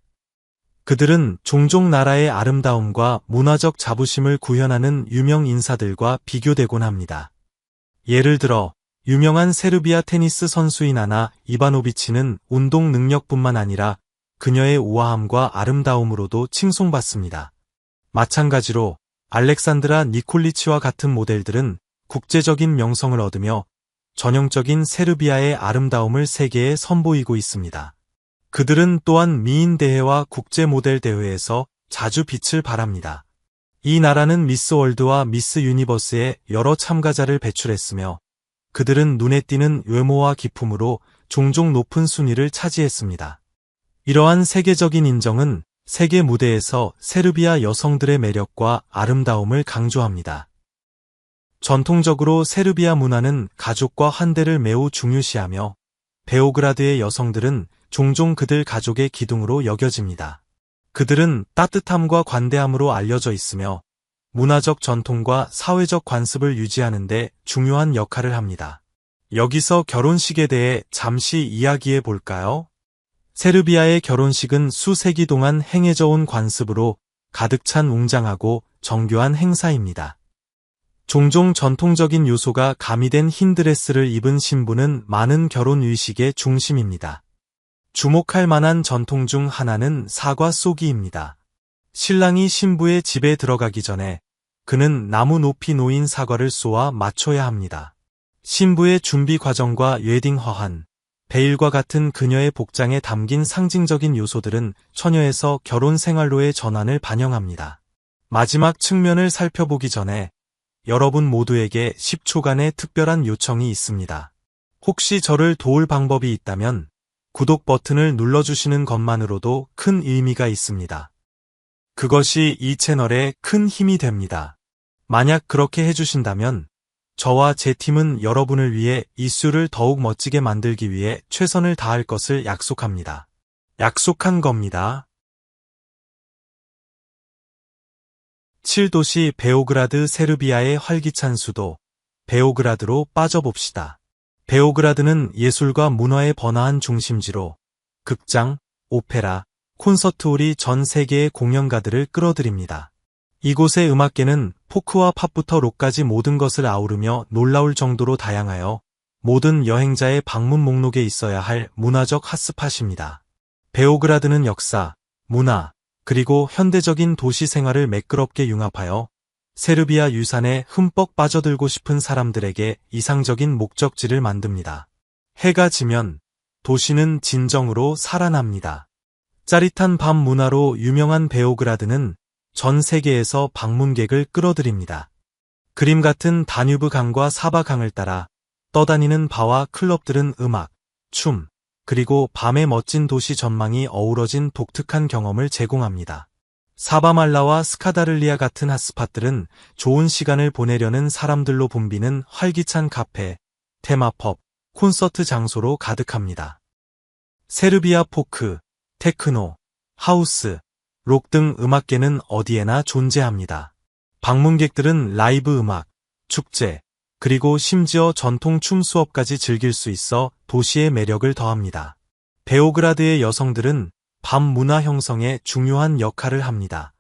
그들은 종종 나라의 아름다움과 문화적 자부심을 구현하는 유명 인사들과 비교되곤 합니다. 예를 들어 유명한 세르비아 테니스 선수인 아나 이바노비치는 운동 능력뿐만 아니라 그녀의 우아함과 아름다움으로도 칭송받습니다. 마찬가지로 알렉산드라 니콜리치와 같은 모델들은 국제적인 명성을 얻으며 전형적인 세르비아의 아름다움을 세계에 선보이고 있습니다. 그들은 또한 미인 대회와 국제 모델 대회에서 자주 빛을 발합니다. 이 나라는 미스 월드와 미스 유니버스에 여러 참가자를 배출했으며, 그들은 눈에 띄는 외모와 기품으로 종종 높은 순위를 차지했습니다. 이러한 세계적인 인정은 세계 무대에서 세르비아 여성들의 매력과 아름다움을 강조합니다. 전통적으로 세르비아 문화는 가족과 환대를 매우 중요시하며, 베오그라드의 여성들은 종종 그들 가족의 기둥으로 여겨집니다. 그들은 따뜻함과 관대함으로 알려져 있으며, 문화적 전통과 사회적 관습을 유지하는 데 중요한 역할을 합니다. 여기서 결혼식에 대해 잠시 이야기해 볼까요? 세르비아의 결혼식은 수세기 동안 행해져 온 관습으로 가득 찬 웅장하고 정교한 행사입니다. 종종 전통적인 요소가 가미된 흰 드레스를 입은 신부는 많은 결혼 의식의 중심입니다. 주목할 만한 전통 중 하나는 사과 쏘기입니다. 신랑이 신부의 집에 들어가기 전에 그는 나무 높이 놓인 사과를 쏘아 맞춰야 합니다. 신부의 준비 과정과 웨딩 허한, 베일과 같은 그녀의 복장에 담긴 상징적인 요소들은 처녀에서 결혼 생활로의 전환을 반영합니다. 마지막 측면을 살펴보기 전에 여러분 모두에게 10초간의 특별한 요청이 있습니다. 혹시 저를 도울 방법이 있다면 구독 버튼을 눌러주시는 것만으로도 큰 의미가 있습니다. 그것이 이 채널에 큰 힘이 됩니다. 만약 그렇게 해주신다면 저와 제 팀은 여러분을 위해 이슈를 더욱 멋지게 만들기 위해 최선을 다할 것을 약속합니다. 약속한 겁니다. 7도시 베오그라드. 세르비아의 활기찬 수도 베오그라드로 빠져봅시다. 베오그라드는 예술과 문화의 번화한 중심지로 극장, 오페라, 콘서트홀이 전 세계의 공연가들을 끌어들입니다. 이곳의 음악계는 포크와 팝부터 록까지 모든 것을 아우르며 놀라울 정도로 다양하여 모든 여행자의 방문 목록에 있어야 할 문화적 핫스팟입니다. 베오그라드는 역사, 문화, 그리고 현대적인 도시 생활을 매끄럽게 융합하여 세르비아 유산에 흠뻑 빠져들고 싶은 사람들에게 이상적인 목적지를 만듭니다. 해가 지면 도시는 진정으로 살아납니다. 짜릿한 밤 문화로 유명한 베오그라드는 전 세계에서 방문객을 끌어들입니다. 그림 같은 다뉴브 강과 사바 강을 따라 떠다니는 바와 클럽들은 음악, 춤, 그리고 밤의 멋진 도시 전망이 어우러진 독특한 경험을 제공합니다. 사바말라와 스카다를리아 같은 핫스팟들은 좋은 시간을 보내려는 사람들로 붐비는 활기찬 카페, 테마펍, 콘서트 장소로 가득합니다. 세르비아 포크, 테크노, 하우스, 록 등 음악계는 어디에나 존재합니다. 방문객들은 라이브 음악, 축제, 그리고 심지어 전통 춤 수업까지 즐길 수 있어 도시의 매력을 더합니다. 베오그라드의 여성들은 밤 문화 형성에 중요한 역할을 합니다.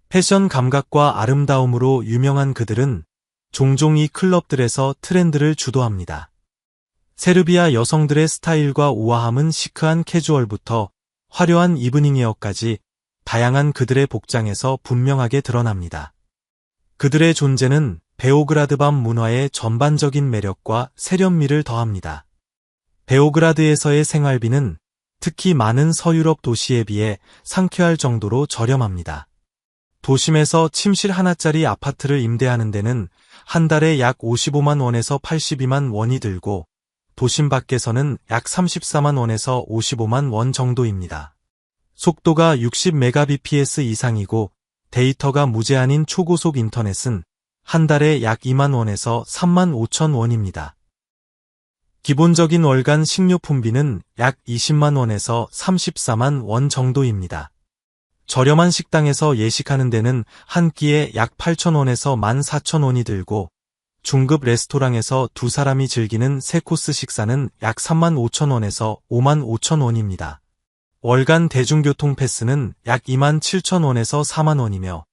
패션 감각과 아름다움으로 유명한 그들은 종종 이 클럽들에서 트렌드를 주도합니다. 세르비아 여성들의 스타일과 우아함은 시크한 캐주얼부터 화려한 이브닝웨어까지 다양한 그들의 복장에서 분명하게 드러납니다. 그들의 존재는 베오그라드 밤 문화의 전반적인 매력과 세련미를 더합니다. 베오그라드에서의 생활비는 특히 많은 서유럽 도시에 비해 상쾌할 정도로 저렴합니다. 도심에서 침실 하나짜리 아파트를 임대하는 데는 한 달에 약 55만 원에서 82만 원이 들고 도심 밖에서는 약 34만 원에서 55만 원 정도입니다. 속도가 60mbps 이상이고 데이터가 무제한인 초고속 인터넷은 한 달에 약 2만 원에서 3만 5천 원입니다. 기본적인 월간 식료품비는 약 20만 원에서 34만 원 정도입니다. 저렴한 식당에서 예식하는 데는 한 끼에 약 8천 원에서 14,000원이 들고 중급 레스토랑에서 두 사람이 즐기는 3코스 식사는 약 3만 5천 원에서 5만 5천 원입니다. 월간 대중교통 패스는 약 2만 7천 원에서 4만 원이며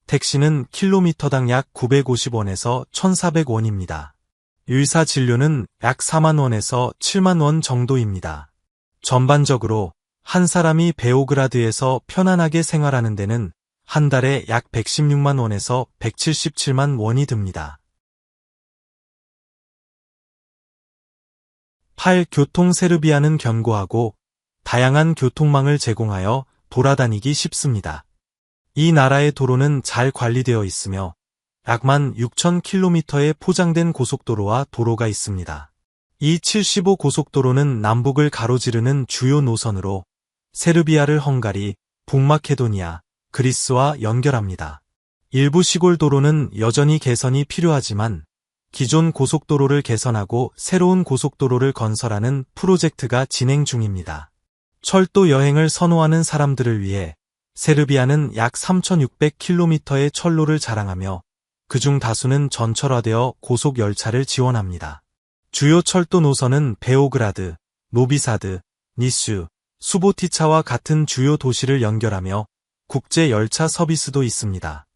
택시는 킬로미터당 약 950원에서 1,400원입니다. 의사 진료는 약 4만 원에서 7만 원 정도입니다. 전반적으로 한 사람이 베오그라드에서 편안하게 생활하는 데는 한 달에 약 116만 원에서 177만 원이 듭니다. 8. 교통 세르비아는 견고하고 다양한 교통망을 제공하여 돌아다니기 쉽습니다. 이 나라의 도로는 잘 관리되어 있으며 약 16,000km의 포장된 고속도로와 도로가 있습니다. 이 75 고속도로는 남북을 가로지르는 주요 노선으로 세르비아를 헝가리, 북마케도니아, 그리스와 연결합니다. 일부 시골 도로는 여전히 개선이 필요하지만 기존 고속도로를 개선하고 새로운 고속도로를 건설하는 프로젝트가 진행 중입니다. 철도 여행을 선호하는 사람들을 위해 세르비아는 약 3,600km의 철로를 자랑하며 그중 다수는 전철화되어 고속 열차를 지원합니다. 주요 철도 노선은 베오그라드, 노비사드, 니슈, 수보티차와 같은 주요 도시를 연결하며 국제 열차 서비스도 있습니다.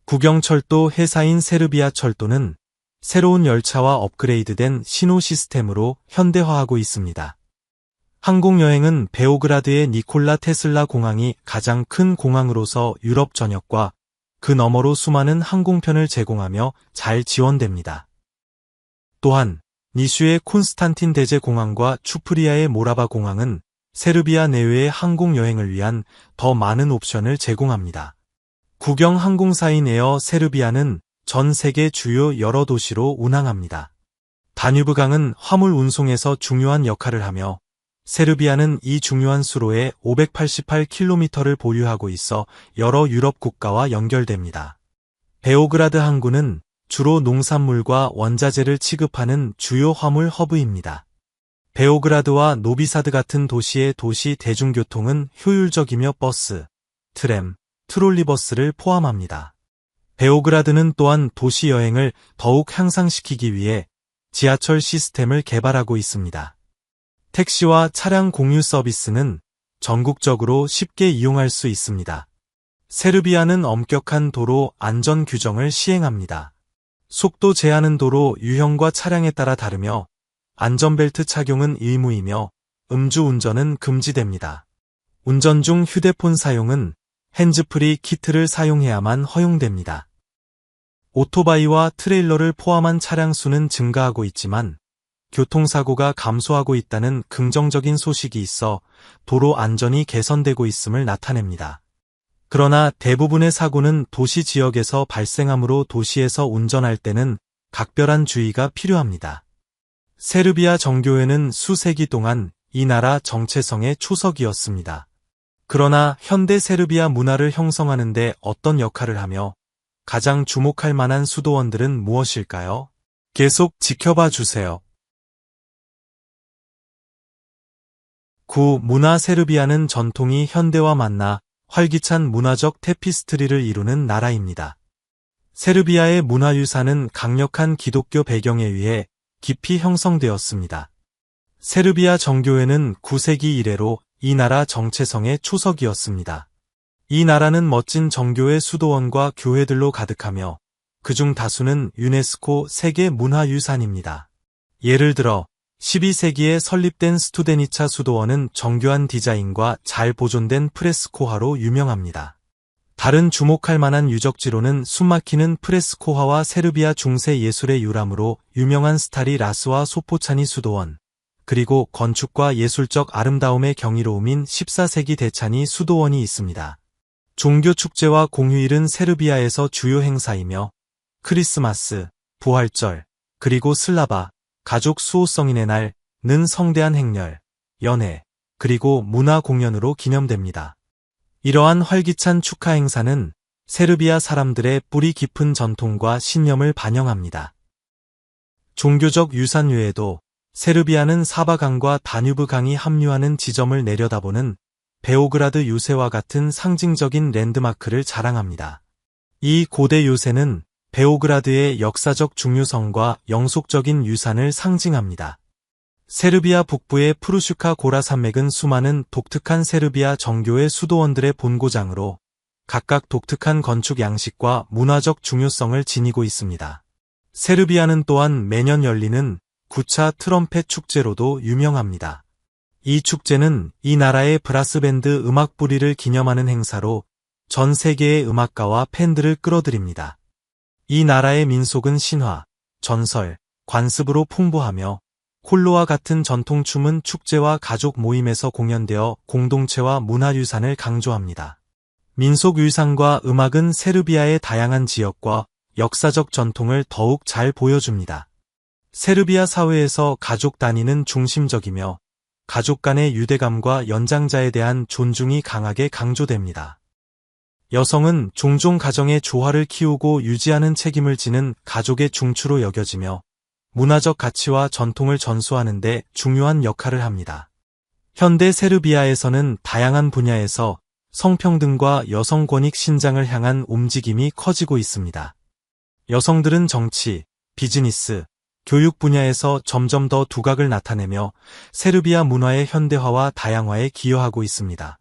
국영철도 회사인 세르비아 철도는 새로운 열차와 업그레이드된 신호 시스템으로 현대화하고 있습니다. 항공여행은 베오그라드의 니콜라 테슬라 공항이 가장 큰 공항으로서 유럽 전역과 그 너머로 수많은 항공편을 제공하며 잘 지원됩니다. 또한 니슈의 콘스탄틴 대제 공항과 추프리아의 모라바 공항은 세르비아 내외의 항공여행을 위한 더 많은 옵션을 제공합니다. 국영 항공사인 에어 세르비아는 전 세계 주요 여러 도시로 운항합니다. 다뉴브 강은 화물 운송에서 중요한 역할을 하며 세르비아는 이 중요한 수로에 588km를 보유하고 있어 여러 유럽 국가와 연결됩니다. 베오그라드 항구는 주로 농산물과 원자재를 취급하는 주요 화물 허브입니다. 베오그라드와 노비사드 같은 도시의 도시 대중교통은 효율적이며 버스, 트램, 트롤리버스를 포함합니다. 베오그라드는 또한 도시 여행을 더욱 향상시키기 위해 지하철 시스템을 개발하고 있습니다. 택시와 차량 공유 서비스는 전국적으로 쉽게 이용할 수 있습니다. 세르비아는 엄격한 도로 안전 규정을 시행합니다. 속도 제한은 도로 유형과 차량에 따라 다르며 안전벨트 착용은 의무이며 음주운전은 금지됩니다. 운전 중 휴대폰 사용은 핸즈프리 키트를 사용해야만 허용됩니다. 오토바이와 트레일러를 포함한 차량 수는 증가하고 있지만 교통사고가 감소하고 있다는 긍정적인 소식이 있어 도로 안전이 개선되고 있음을 나타냅니다. 그러나 대부분의 사고는 도시 지역에서 발생하므로 도시에서 운전할 때는 각별한 주의가 필요합니다. 세르비아 정교회는 수세기 동안 이 나라 정체성의 초석이었습니다. 그러나 현대 세르비아 문화를 형성하는 데 어떤 역할을 하며 가장 주목할 만한 수도원들은 무엇일까요? 계속 지켜봐 주세요. 9. 문화 세르비아는 전통이 현대와 만나 활기찬 문화적 테피스트리를 이루는 나라입니다. 세르비아의 문화유산은 강력한 기독교 배경에 의해 깊이 형성되었습니다. 세르비아 정교회는 9세기 이래로 이 나라 정체성의 초석이었습니다. 이 나라는 멋진 정교회 수도원과 교회들로 가득하며 그중 다수는 유네스코 세계 문화유산입니다. 예를 들어 12세기에 설립된 스투데니차 수도원은 정교한 디자인과 잘 보존된 프레스코화로 유명합니다. 다른 주목할 만한 유적지로는 숨막히는 프레스코화와 세르비아 중세 예술의 유람으로 유명한 스타리라스와 소포차니 수도원, 그리고 건축과 예술적 아름다움의 경이로움인 14세기 대차니 수도원이 있습니다. 종교 축제와 공휴일은 세르비아에서 주요 행사이며 크리스마스, 부활절, 그리고 슬라바, 가족 수호성인의 날는 성대한 행렬, 연회, 그리고 문화 공연으로 기념됩니다. 이러한 활기찬 축하 행사는 세르비아 사람들의 뿌리 깊은 전통과 신념을 반영합니다. 종교적 유산 외에도 세르비아는 사바강과 다뉴브 강이 합류하는 지점을 내려다보는 베오그라드 요새와 같은 상징적인 랜드마크를 자랑합니다. 이 고대 요새는 베오그라드의 역사적 중요성과 영속적인 유산을 상징합니다. 세르비아 북부의 푸르슈카 고라 산맥은 수많은 독특한 세르비아 정교회 수도원들의 본고장으로 각각 독특한 건축 양식과 문화적 중요성을 지니고 있습니다. 세르비아는 또한 매년 열리는 9차 트럼펫 축제로도 유명합니다. 이 축제는 이 나라의 브라스밴드 음악 뿌리를 기념하는 행사로 전 세계의 음악가와 팬들을 끌어들입니다. 이 나라의 민속은 신화, 전설, 관습으로 풍부하며 콜로와 같은 전통춤은 축제와 가족 모임에서 공연되어 공동체와 문화유산을 강조합니다. 민속유산과 음악은 세르비아의 다양한 지역과 역사적 전통을 더욱 잘 보여줍니다. 세르비아 사회에서 가족 단위는 중심적이며 가족 간의 유대감과 연장자에 대한 존중이 강하게 강조됩니다. 여성은 종종 가정의 조화를 키우고 유지하는 책임을 지는 가족의 중추로 여겨지며 문화적 가치와 전통을 전수하는 데 중요한 역할을 합니다. 현대 세르비아에서는 다양한 분야에서 성평등과 여성 권익 신장을 향한 움직임이 커지고 있습니다. 여성들은 정치, 비즈니스, 교육 분야에서 점점 더 두각을 나타내며 세르비아 문화의 현대화와 다양화에 기여하고 있습니다.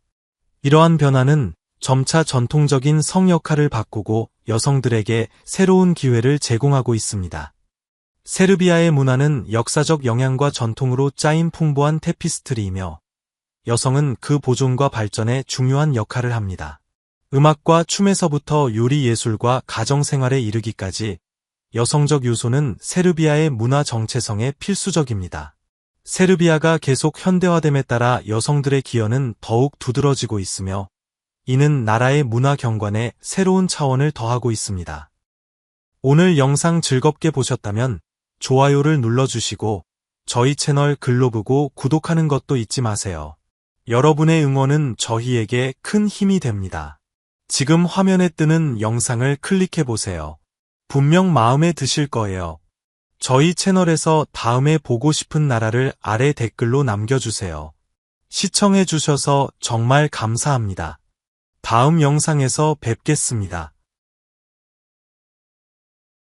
이러한 변화는 점차 전통적인 성 역할을 바꾸고 여성들에게 새로운 기회를 제공하고 있습니다. 세르비아의 문화는 역사적 영향과 전통으로 짜인 풍부한 테피스트리이며 여성은 그 보존과 발전에 중요한 역할을 합니다. 음악과 춤에서부터 요리 예술과 가정생활에 이르기까지 여성적 요소는 세르비아의 문화 정체성에 필수적입니다. 세르비아가 계속 현대화됨에 따라 여성들의 기여는 더욱 두드러지고 있으며 이는 나라의 문화 경관에 새로운 차원을 더하고 있습니다. 오늘 영상 즐겁게 보셨다면 좋아요를 눌러주시고 저희 채널 글로브고 구독하는 것도 잊지 마세요. 여러분의 응원은 저희에게 큰 힘이 됩니다. 지금 화면에 뜨는 영상을 클릭해보세요. 분명 마음에 드실 거예요. 저희 채널에서 다음에 보고 싶은 나라를 아래 댓글로 남겨주세요. 시청해주셔서 정말 감사합니다. 다음 영상에서 뵙겠습니다.